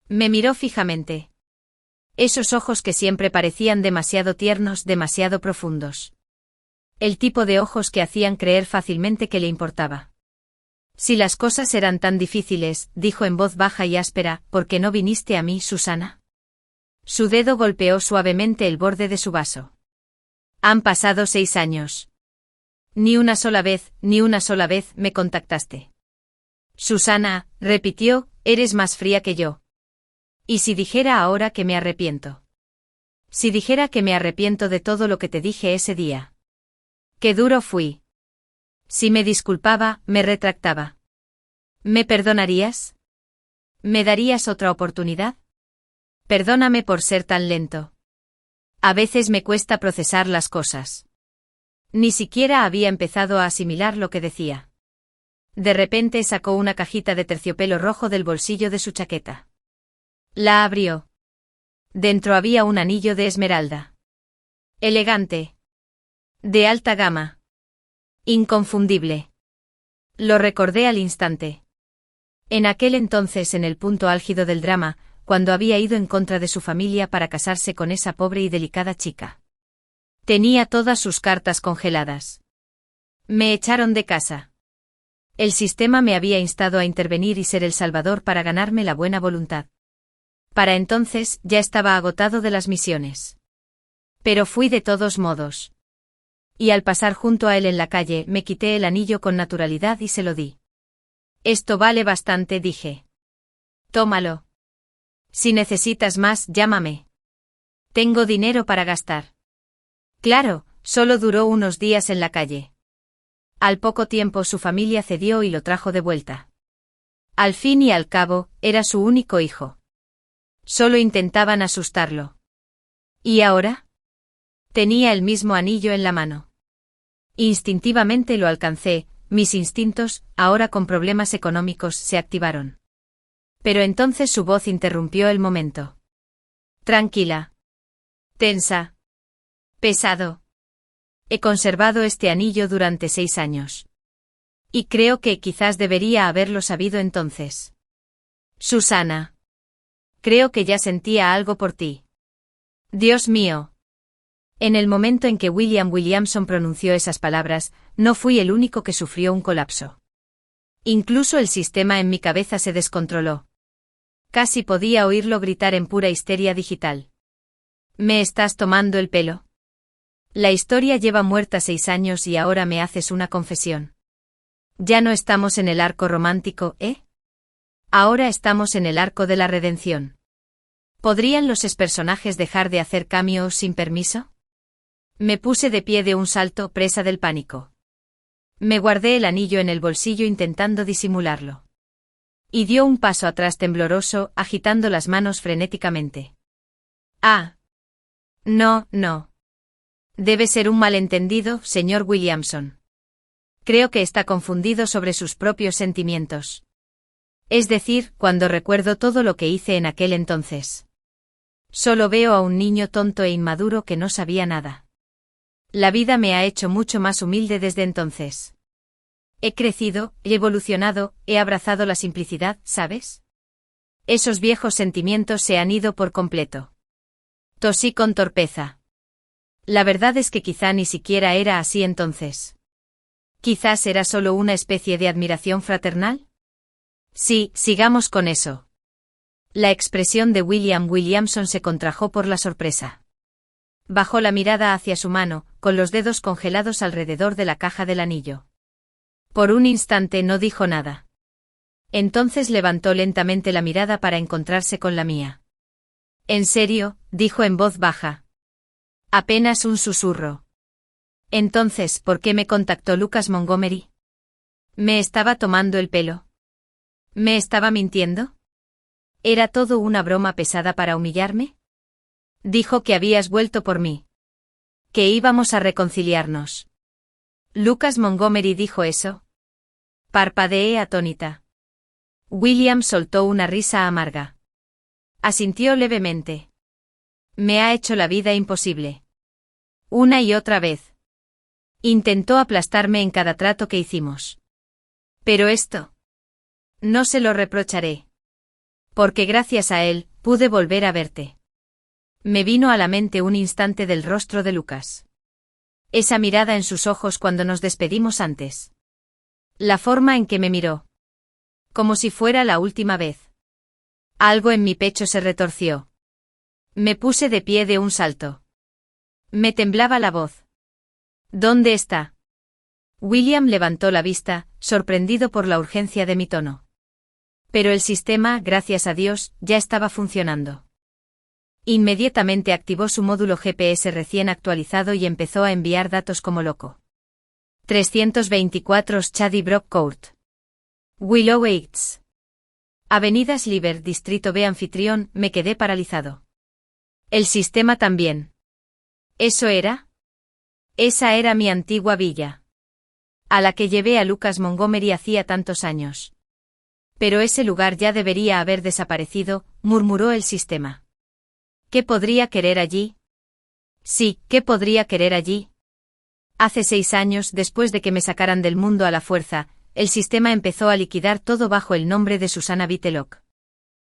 Me miró fijamente. Esos ojos que siempre parecían demasiado tiernos, demasiado profundos. El tipo de ojos que hacían creer fácilmente que le importaba. Si las cosas eran tan difíciles, dijo en voz baja y áspera, ¿por qué no viniste a mí, Susana? Su dedo golpeó suavemente el borde de su vaso. Han pasado 6 años. Ni una sola vez me contactaste. Susana, repitió, eres más fría que yo. ¿Y si dijera ahora que me arrepiento? Si dijera que me arrepiento de todo lo que te dije ese día. Qué duro fui. Si me disculpaba, me retractaba. ¿Me perdonarías? ¿Me darías otra oportunidad? Perdóname por ser tan lento. A veces me cuesta procesar las cosas. Ni siquiera había empezado a asimilar lo que decía. De repente sacó una cajita de terciopelo rojo del bolsillo de su chaqueta. La abrió. Dentro había un anillo de esmeralda. Elegante. De alta gama. Inconfundible. Lo recordé al instante. En aquel entonces, en el punto álgido del drama, cuando había ido en contra de su familia para casarse con esa pobre y delicada chica. Tenía todas sus cartas congeladas. Me echaron de casa. El sistema me había instado a intervenir y ser el salvador para ganarme la buena voluntad. Para entonces, ya estaba agotado de las misiones. Pero fui de todos modos. Y al pasar junto a él en la calle, me quité el anillo con naturalidad y se lo di. Esto vale bastante, dije. Tómalo. Si necesitas más, llámame. Tengo dinero para gastar. Claro, solo duró unos días en la calle. Al poco tiempo su familia cedió y lo trajo de vuelta. Al fin y al cabo, era su único hijo. Solo intentaban asustarlo. ¿Y ahora? Tenía el mismo anillo en la mano. Instintivamente lo alcancé, mis instintos, ahora con problemas económicos, se activaron. Pero entonces su voz interrumpió el momento. Tranquila. Tensa. Pesado. He conservado este anillo durante 6 años. Y creo que quizás debería haberlo sabido entonces. Susana. Creo que ya sentía algo por ti. Dios mío. En el momento en que William Williamson pronunció esas palabras, no fui el único que sufrió un colapso. Incluso el sistema en mi cabeza se descontroló. Casi podía oírlo gritar en pura histeria digital. ¿Me estás tomando el pelo? La historia lleva muerta 6 años y ahora me haces una confesión. Ya no estamos en el arco romántico, ¿eh? Ahora estamos en el arco de la redención. ¿Podrían los personajes dejar de hacer cameos sin permiso? Me puse de pie de un salto, presa del pánico. Me guardé el anillo en el bolsillo intentando disimularlo. Y dio un paso atrás tembloroso, agitando las manos frenéticamente. Ah. No, no. Debe ser un malentendido, señor Williamson. Creo que está confundido sobre sus propios sentimientos. Es decir, cuando recuerdo todo lo que hice en aquel entonces. Solo veo a un niño tonto e inmaduro que no sabía nada. La vida me ha hecho mucho más humilde desde entonces. He crecido, he evolucionado, he abrazado la simplicidad, ¿sabes? Esos viejos sentimientos se han ido por completo. Tosí con torpeza. La verdad es que quizá ni siquiera era así entonces. Quizás era solo una especie de admiración fraternal. Sí, sigamos con eso. La expresión de William Williamson se contrajo por la sorpresa. Bajó la mirada hacia su mano, con los dedos congelados alrededor de la caja del anillo. Por un instante no dijo nada. Entonces levantó lentamente la mirada para encontrarse con la mía. «¿En serio?», dijo en voz baja. Apenas un susurro. Entonces, ¿por qué me contactó Lucas Montgomery? ¿Me estaba tomando el pelo? ¿Me estaba mintiendo? ¿Era todo una broma pesada para humillarme? Dijo que habías vuelto por mí. Que íbamos a reconciliarnos. ¿Lucas Montgomery dijo eso? Parpadeé atónita. William soltó una risa amarga. Asintió levemente. Me ha hecho la vida imposible. Una y otra vez. Intentó aplastarme en cada trato que hicimos. Pero esto. No se lo reprocharé. Porque gracias a él, pude volver a verte. Me vino a la mente un instante del rostro de Lucas. Esa mirada en sus ojos cuando nos despedimos antes. La forma en que me miró. Como si fuera la última vez. Algo en mi pecho se retorció. Me puse de pie de un salto. Me temblaba la voz. ¿Dónde está? William levantó la vista, sorprendido por la urgencia de mi tono. Pero el sistema, gracias a Dios, ya estaba funcionando. Inmediatamente activó su módulo GPS recién actualizado y empezó a enviar datos como loco. 324 Shady Brook Court. Willow Heights. Avenida Sliver, Distrito B. Anfitrión, me quedé paralizado. El sistema también. ¿Eso era? Esa era mi antigua villa. A la que llevé a Lucas Montgomery hacía tantos años. Pero ese lugar ya debería haber desaparecido, murmuró el sistema. ¿Qué podría querer allí? Sí, ¿qué podría querer allí? Hace 6 años, después de que me sacaran del mundo a la fuerza, el sistema empezó a liquidar todo bajo el nombre de Susana Vitelloc.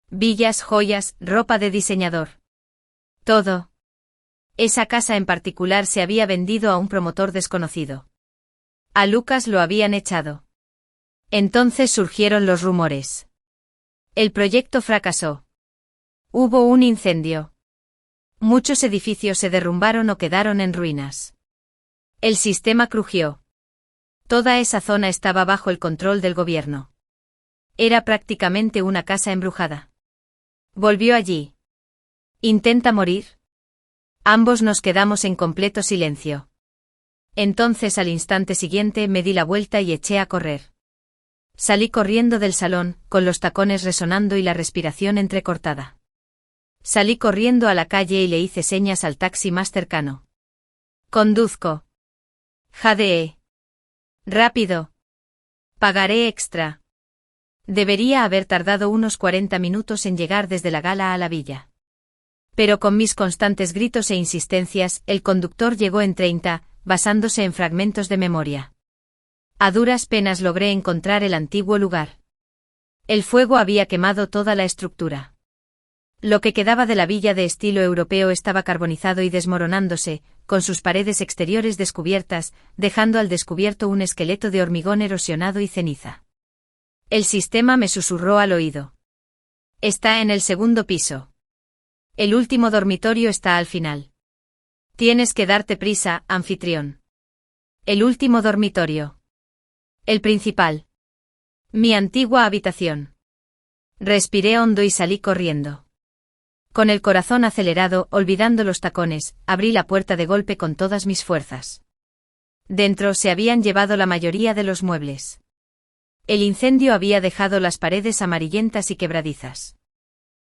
Villas, joyas, ropa de diseñador. Todo. Esa casa en particular se había vendido a un promotor desconocido. A Lucas lo habían echado. Entonces surgieron los rumores. El proyecto fracasó. Hubo un incendio. Muchos edificios se derrumbaron o quedaron en ruinas. El sistema crujió. Toda esa zona estaba bajo el control del gobierno. Era prácticamente una casa embrujada. Volvió allí. ¿Intenta morir? Ambos nos quedamos en completo silencio. Entonces al instante siguiente me di la vuelta y eché a correr. Salí corriendo del salón, con los tacones resonando y la respiración entrecortada. Salí corriendo a la calle y le hice señas al taxi más cercano. Conduzco. Jadee. Rápido. Pagaré extra. Debería haber tardado unos 40 minutos en llegar desde la gala a la villa. Pero con mis constantes gritos e insistencias, el conductor llegó en 30, basándose en fragmentos de memoria. A duras penas logré encontrar el antiguo lugar. El fuego había quemado toda la estructura. Lo que quedaba de la villa de estilo europeo estaba carbonizado y desmoronándose, con sus paredes exteriores descubiertas, dejando al descubierto un esqueleto de hormigón erosionado y ceniza. El sistema me susurró al oído. Está en el segundo piso. El último dormitorio está al final. Tienes que darte prisa, anfitrión. El último dormitorio. El principal. Mi antigua habitación. Respiré hondo y salí corriendo. Con el corazón acelerado, olvidando los tacones, abrí la puerta de golpe con todas mis fuerzas. Dentro se habían llevado la mayoría de los muebles. El incendio había dejado las paredes amarillentas y quebradizas.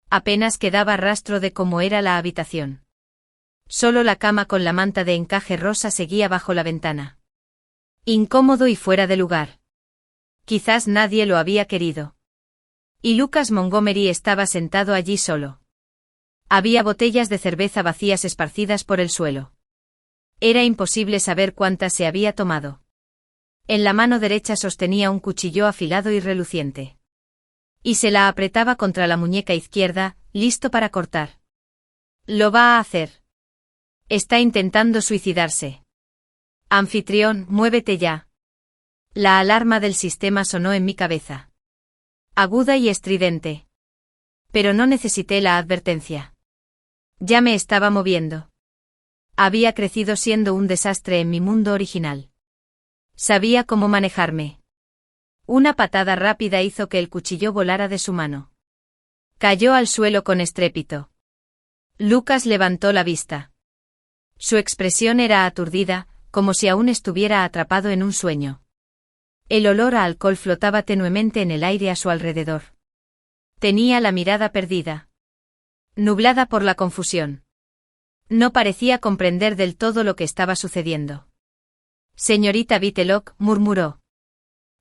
Apenas quedaba rastro de cómo era la habitación. Solo la cama con la manta de encaje rosa seguía bajo la ventana. Incómodo y fuera de lugar. Quizás nadie lo había querido. Y Lucas Montgomery estaba sentado allí solo. Había botellas de cerveza vacías esparcidas por el suelo. Era imposible saber cuántas se había tomado. En la mano derecha sostenía un cuchillo afilado y reluciente. Y se la apretaba contra la muñeca izquierda, listo para cortar. Lo va a hacer. Está intentando suicidarse. Anfitrión, muévete ya. La alarma del sistema sonó en mi cabeza. Aguda y estridente. Pero no necesité la advertencia. Ya me estaba moviendo. Había crecido siendo un desastre en mi mundo original. Sabía cómo manejarme. Una patada rápida hizo que el cuchillo volara de su mano. Cayó al suelo con estrépito. Lucas levantó la vista. Su expresión era aturdida, como si aún estuviera atrapado en un sueño. El olor a alcohol flotaba tenuemente en el aire a su alrededor. Tenía la mirada perdida. Nublada por la confusión. No parecía comprender del todo lo que estaba sucediendo. Señorita Vitelloc, murmuró.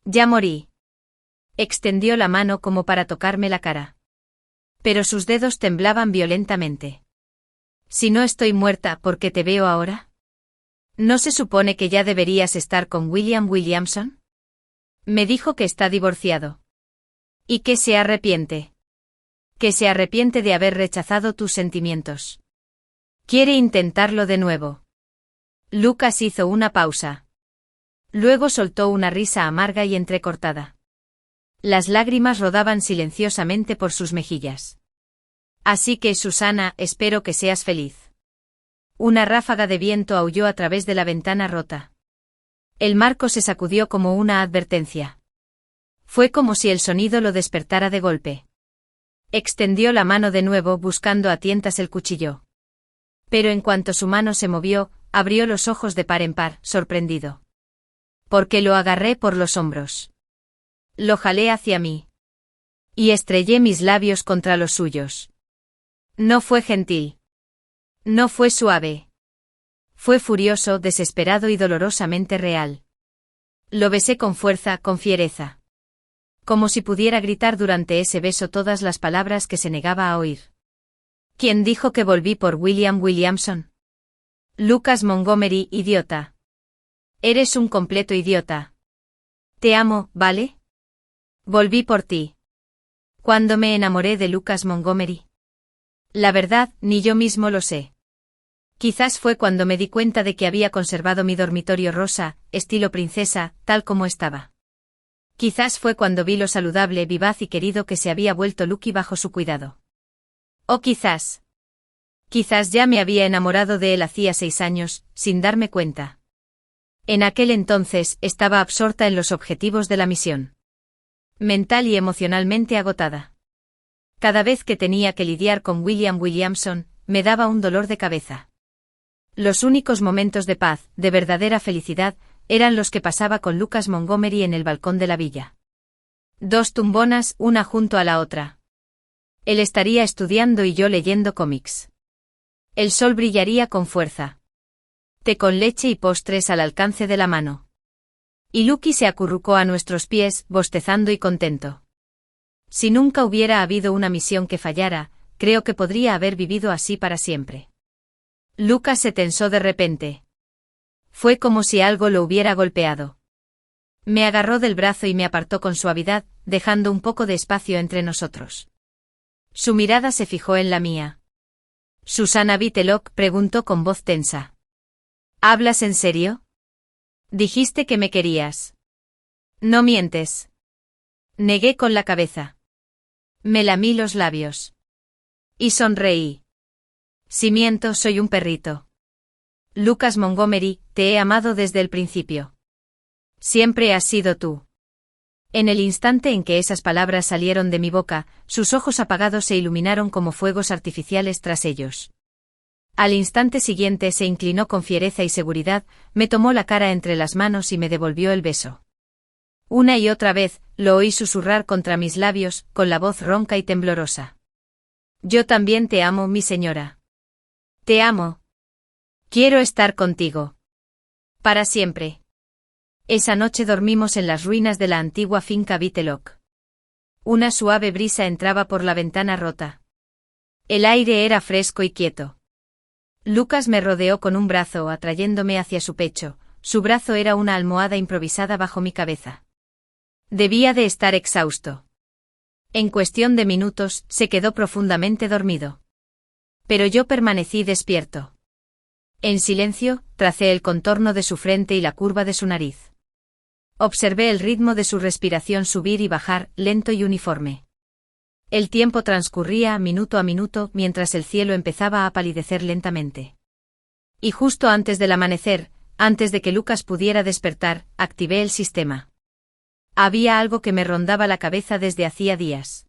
Ya morí. Extendió la mano como para tocarme la cara. Pero sus dedos temblaban violentamente. Si no estoy muerta, ¿por qué te veo ahora? ¿No se supone que ya deberías estar con William Williamson? Me dijo que está divorciado. Y que se arrepiente. Que se arrepiente de haber rechazado tus sentimientos. Quiere intentarlo de nuevo. Lucas hizo una pausa. Luego soltó una risa amarga y entrecortada. Las lágrimas rodaban silenciosamente por sus mejillas. Así que, Susana, espero que seas feliz. Una ráfaga de viento aulló a través de la ventana rota. El marco se sacudió como una advertencia. Fue como si el sonido lo despertara de golpe. Extendió la mano de nuevo buscando a tientas el cuchillo. Pero en cuanto su mano se movió, abrió los ojos de par en par, sorprendido. Porque lo agarré por los hombros. Lo jalé hacia mí. Y estrellé mis labios contra los suyos. No fue gentil. No fue suave. Fue furioso, desesperado y dolorosamente real. Lo besé con fuerza, con fiereza. Como si pudiera gritar durante ese beso todas las palabras que se negaba a oír. ¿Quién dijo que volví por William Williamson? Lucas Montgomery, idiota. Eres un completo idiota. Te amo, ¿vale? Volví por ti. ¿Cuándo me enamoré de Lucas Montgomery? La verdad, ni yo mismo lo sé. Quizás fue cuando me di cuenta de que había conservado mi dormitorio rosa, estilo princesa, tal como estaba. Quizás fue cuando vi lo saludable, vivaz y querido que se había vuelto Lucky bajo su cuidado. O quizás ya me había enamorado de él hacía 6 años, sin darme cuenta. En aquel entonces estaba absorta en los objetivos de la misión. Mental y emocionalmente agotada. Cada vez que tenía que lidiar con William Williamson, me daba un dolor de cabeza. Los únicos momentos de paz, de verdadera felicidad, eran los que pasaba con Lucas Montgomery en el balcón de la villa. 2 tumbonas, una junto a la otra. Él estaría estudiando y yo leyendo cómics. El sol brillaría con fuerza. Té con leche y postres al alcance de la mano. Y Lucky se acurrucó a nuestros pies, bostezando y contento. Si nunca hubiera habido una misión que fallara, creo que podría haber vivido así para siempre. Lucas se tensó de repente. Fue como si algo lo hubiera golpeado. Me agarró del brazo y me apartó con suavidad, dejando un poco de espacio entre nosotros. Su mirada se fijó en la mía. Susana Whitlock preguntó con voz tensa. ¿Hablas en serio? Dijiste que me querías. No mientes. Negué con la cabeza. Me lamí los labios. Y sonreí. Si miento, soy un perrito. Lucas Montgomery, te he amado desde el principio. Siempre has sido tú. En el instante en que esas palabras salieron de mi boca, sus ojos apagados se iluminaron como fuegos artificiales tras ellos. Al instante siguiente se inclinó con fiereza y seguridad, me tomó la cara entre las manos y me devolvió el beso. Una y otra vez, lo oí susurrar contra mis labios, con la voz ronca y temblorosa. Yo también te amo, mi señora. Te amo. Quiero estar contigo. Para siempre. Esa noche dormimos en las ruinas de la antigua finca Whitlock. Una suave brisa entraba por la ventana rota. El aire era fresco y quieto. Lucas me rodeó con un brazo atrayéndome hacia su pecho, su brazo era una almohada improvisada bajo mi cabeza. Debía de estar exhausto. En cuestión de minutos, se quedó profundamente dormido. Pero yo permanecí despierto. En silencio, tracé el contorno de su frente y la curva de su nariz. Observé el ritmo de su respiración subir y bajar, lento y uniforme. El tiempo transcurría minuto a minuto mientras el cielo empezaba a palidecer lentamente. Y justo antes del amanecer, antes de que Lucas pudiera despertar, activé el sistema. Había algo que me rondaba la cabeza desde hacía días.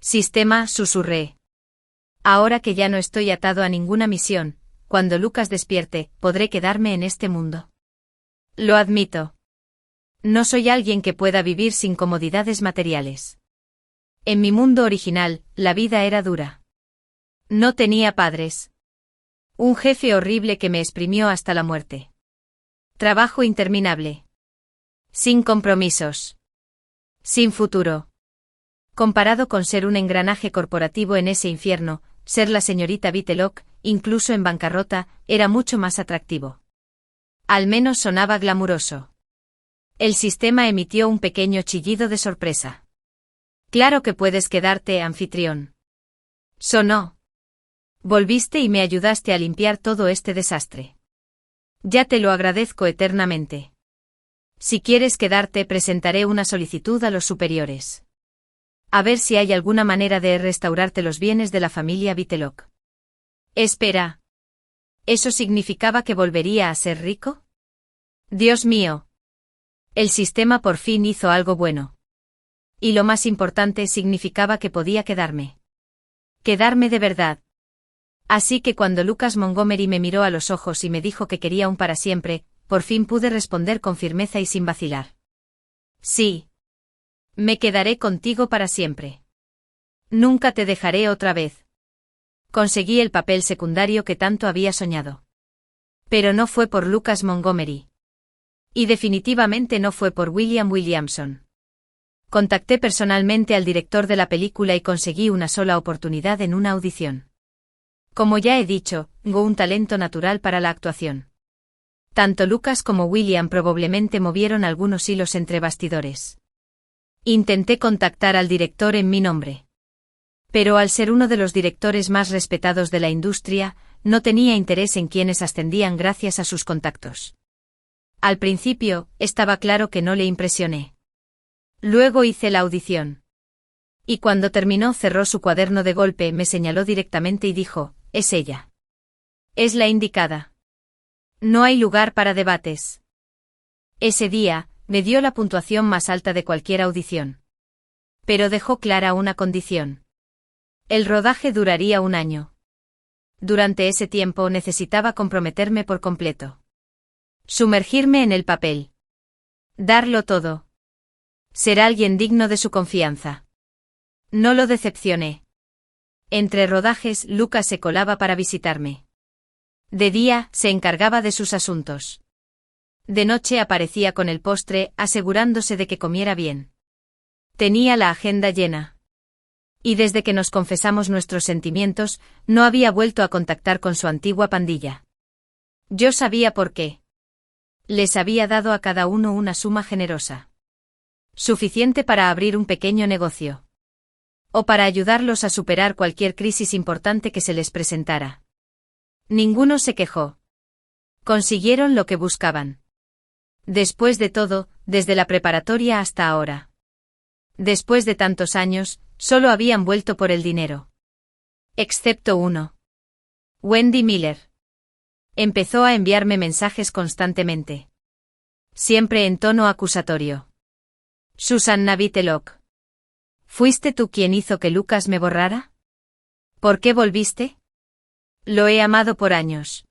Sistema, susurré. Ahora que ya no estoy atado a ninguna misión, cuando Lucas despierte, podré quedarme en este mundo. Lo admito. No soy alguien que pueda vivir sin comodidades materiales. En mi mundo original, la vida era dura. No tenía padres. Un jefe horrible que me exprimió hasta la muerte. Trabajo interminable. Sin compromisos. Sin futuro. Comparado con ser un engranaje corporativo en ese infierno, ser la señorita Whitlock, incluso en bancarrota, era mucho más atractivo. Al menos sonaba glamuroso. El sistema emitió un pequeño chillido de sorpresa. Claro que puedes quedarte, anfitrión. Sonó. Volviste y me ayudaste a limpiar todo este desastre. Ya te lo agradezco eternamente. Si quieres quedarte, presentaré una solicitud a los superiores. A ver si hay alguna manera de restaurarte los bienes de la familia Whitlock. Espera. ¿Eso significaba que volvería a ser rico? Dios mío. El sistema por fin hizo algo bueno. Y lo más importante, significaba que podía quedarme. Quedarme de verdad. Así que cuando Lucas Montgomery me miró a los ojos y me dijo que quería un para siempre, por fin pude responder con firmeza y sin vacilar. Sí. Me quedaré contigo para siempre. Nunca te dejaré otra vez. Conseguí el papel secundario que tanto había soñado. Pero no fue por Lucas Montgomery. Y definitivamente no fue por William Williamson. Contacté personalmente al director de la película y conseguí una sola oportunidad en una audición. Como ya he dicho, tengo un talento natural para la actuación. Tanto Lucas como William probablemente movieron algunos hilos entre bastidores. Intenté contactar al director en mi nombre. Pero al ser uno de los directores más respetados de la industria, no tenía interés en quienes ascendían gracias a sus contactos. Al principio, estaba claro que no le impresioné. Luego hice la audición. Y cuando terminó cerró su cuaderno de golpe, me señaló directamente y dijo, «Es ella. Es la indicada. No hay lugar para debates». Ese día, me dio la puntuación más alta de cualquier audición. Pero dejó clara una condición. El rodaje duraría 1 año. Durante ese tiempo necesitaba comprometerme por completo. Sumergirme en el papel. Darlo todo. Ser alguien digno de su confianza. No lo decepcioné. Entre rodajes, Lucas se colaba para visitarme. De día, se encargaba de sus asuntos. De noche aparecía con el postre, asegurándose de que comiera bien. Tenía la agenda llena. Y desde que nos confesamos nuestros sentimientos, no había vuelto a contactar con su antigua pandilla. Yo sabía por qué. Les había dado a cada uno una suma generosa. Suficiente para abrir un pequeño negocio. O para ayudarlos a superar cualquier crisis importante que se les presentara. Ninguno se quejó. Consiguieron lo que buscaban. Después de todo, desde la preparatoria hasta ahora. Después de tantos años, solo habían vuelto por el dinero. Excepto uno. Wendy Miller. Empezó a enviarme mensajes constantemente. Siempre en tono acusatorio. Susanna Whitlock. ¿Fuiste tú quien hizo que Lucas me borrara? ¿Por qué volviste? Lo he amado por años.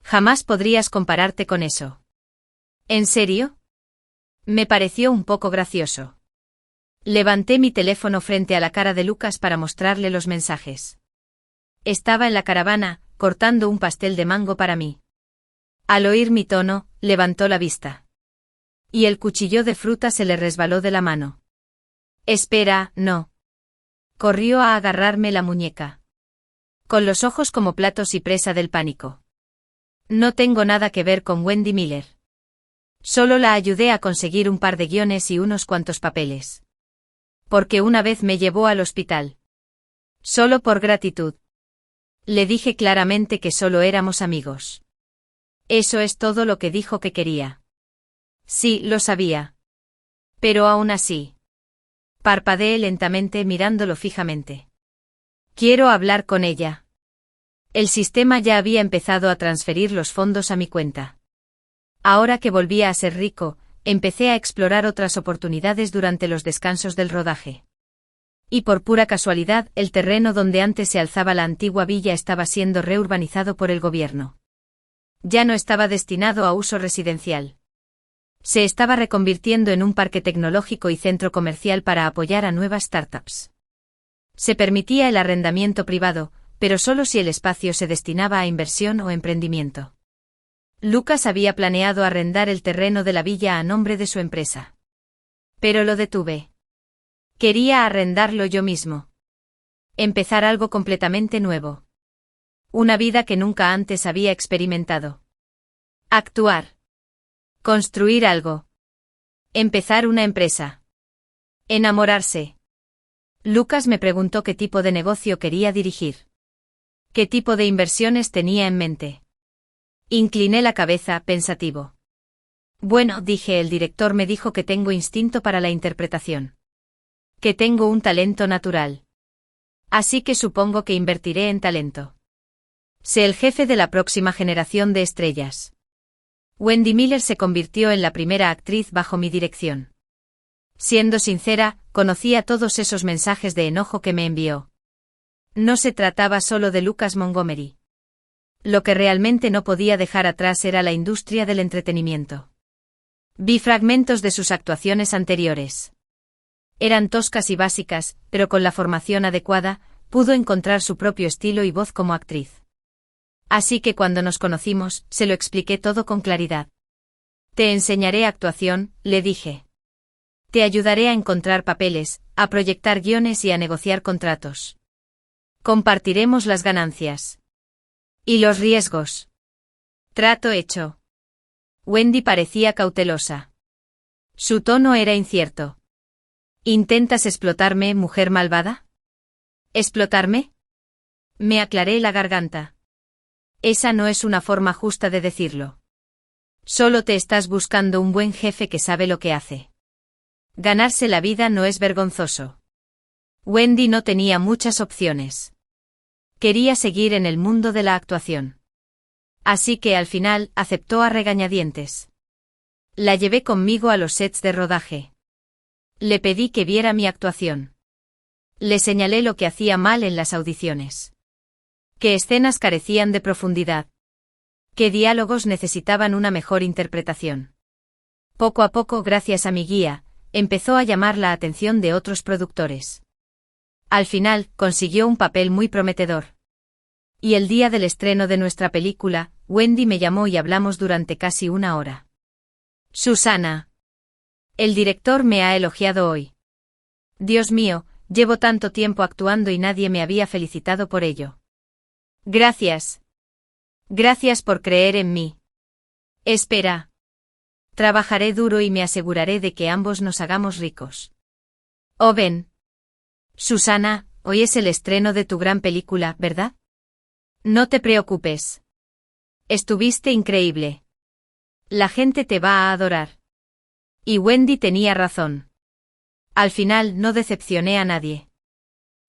Jamás podrías compararte con eso. ¿En serio? Me pareció un poco gracioso. Levanté mi teléfono frente a la cara de Lucas para mostrarle los mensajes. Estaba en la caravana, cortando un pastel de mango para mí. Al oír mi tono, levantó la vista. Y el cuchillo de fruta se le resbaló de la mano. Espera, no. Corrió a agarrarme la muñeca. Con los ojos como platos y presa del pánico. No tengo nada que ver con Wendy Miller. Solo la ayudé a conseguir un par de guiones y unos cuantos papeles. Porque una vez me llevó al hospital. Solo por gratitud. Le dije claramente que solo éramos amigos. Eso es todo lo que dijo que quería. Sí, lo sabía. Pero aún así. Parpadeé lentamente mirándolo fijamente. Quiero hablar con ella. El sistema ya había empezado a transferir los fondos a mi cuenta. Ahora que volvía a ser rico, empecé a explorar otras oportunidades durante los descansos del rodaje. Y por pura casualidad, el terreno donde antes se alzaba la antigua villa estaba siendo reurbanizado por el gobierno. Ya no estaba destinado a uso residencial. Se estaba reconvirtiendo en un parque tecnológico y centro comercial para apoyar a nuevas startups. Se permitía el arrendamiento privado, pero solo si el espacio se destinaba a inversión o emprendimiento. Lucas había planeado arrendar el terreno de la villa a nombre de su empresa. Pero lo detuve. Quería arrendarlo yo mismo. Empezar algo completamente nuevo. Una vida que nunca antes había experimentado. Actuar. Construir algo. Empezar una empresa. Enamorarse. Lucas me preguntó qué tipo de negocio quería dirigir. ¿Qué tipo de inversiones tenía en mente? Incliné la cabeza, pensativo. Bueno, dije, el director me dijo que tengo instinto para la interpretación. Que tengo un talento natural. Así que supongo que invertiré en talento. Sé el jefe de la próxima generación de estrellas. Wendy Miller se convirtió en la primera actriz bajo mi dirección. Siendo sincera, conocía todos esos mensajes de enojo que me envió. No se trataba solo de Lucas Montgomery. Lo que realmente no podía dejar atrás era la industria del entretenimiento. Vi fragmentos de sus actuaciones anteriores. Eran toscas y básicas, pero con la formación adecuada, pudo encontrar su propio estilo y voz como actriz. Así que cuando nos conocimos, se lo expliqué todo con claridad. Te enseñaré actuación, le dije. Te ayudaré a encontrar papeles, a proyectar guiones y a negociar contratos. Compartiremos las ganancias. Y los riesgos. Trato hecho. Wendy parecía cautelosa. Su tono era incierto. ¿Intentas explotarme, mujer malvada? ¿Explotarme? Me aclaré la garganta. Esa no es una forma justa de decirlo. Solo te estás buscando un buen jefe que sabe lo que hace. Ganarse la vida no es vergonzoso. Wendy no tenía muchas opciones. Quería seguir en el mundo de la actuación. Así que al final aceptó a regañadientes. La llevé conmigo a los sets de rodaje. Le pedí que viera mi actuación. Le señalé lo que hacía mal en las audiciones. Qué escenas carecían de profundidad. Qué diálogos necesitaban una mejor interpretación. Poco a poco, gracias a mi guía, empezó a llamar la atención de otros productores. Al final, consiguió un papel muy prometedor. Y el día del estreno de nuestra película, Wendy me llamó y hablamos durante casi una hora. Susana. El director me ha elogiado hoy. Dios mío, llevo tanto tiempo actuando y nadie me había felicitado por ello. Gracias. Gracias por creer en mí. Espera. Trabajaré duro y me aseguraré de que ambos nos hagamos ricos. Oh, ven. Susana, hoy es el estreno de tu gran película, ¿verdad? No te preocupes. Estuviste increíble. La gente te va a adorar. Y Wendy tenía razón. Al final no decepcioné a nadie.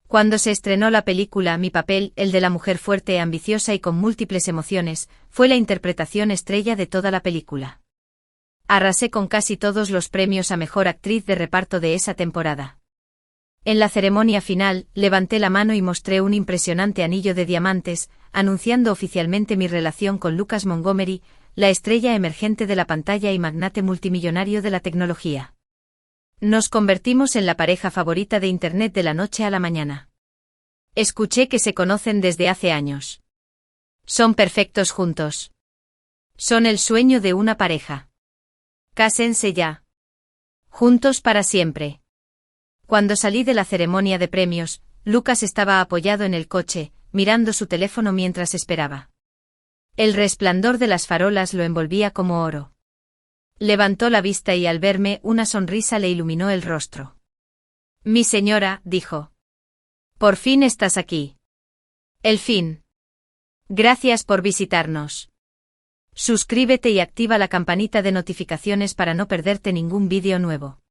Cuando se estrenó la película, mi papel, el de la mujer fuerte, ambiciosa y con múltiples emociones, fue la interpretación estrella de toda la película. Arrasé con casi todos los premios a mejor actriz de reparto de esa temporada. En la ceremonia final, levanté la mano y mostré un impresionante anillo de diamantes, anunciando oficialmente mi relación con Lucas Montgomery, la estrella emergente de la pantalla y magnate multimillonario de la tecnología. Nos convertimos en la pareja favorita de Internet de la noche a la mañana. Escuché que se conocen desde hace años. Son perfectos juntos. Son el sueño de una pareja. Cásense ya. Juntos para siempre. Cuando salí de la ceremonia de premios, Lucas estaba apoyado en el coche, mirando su teléfono mientras esperaba. El resplandor de las farolas lo envolvía como oro. Levantó la vista y al verme una sonrisa le iluminó el rostro. Mi señora, dijo. Por fin estás aquí. El fin. Gracias por visitarnos. Suscríbete y activa la campanita de notificaciones para no perderte ningún vídeo nuevo.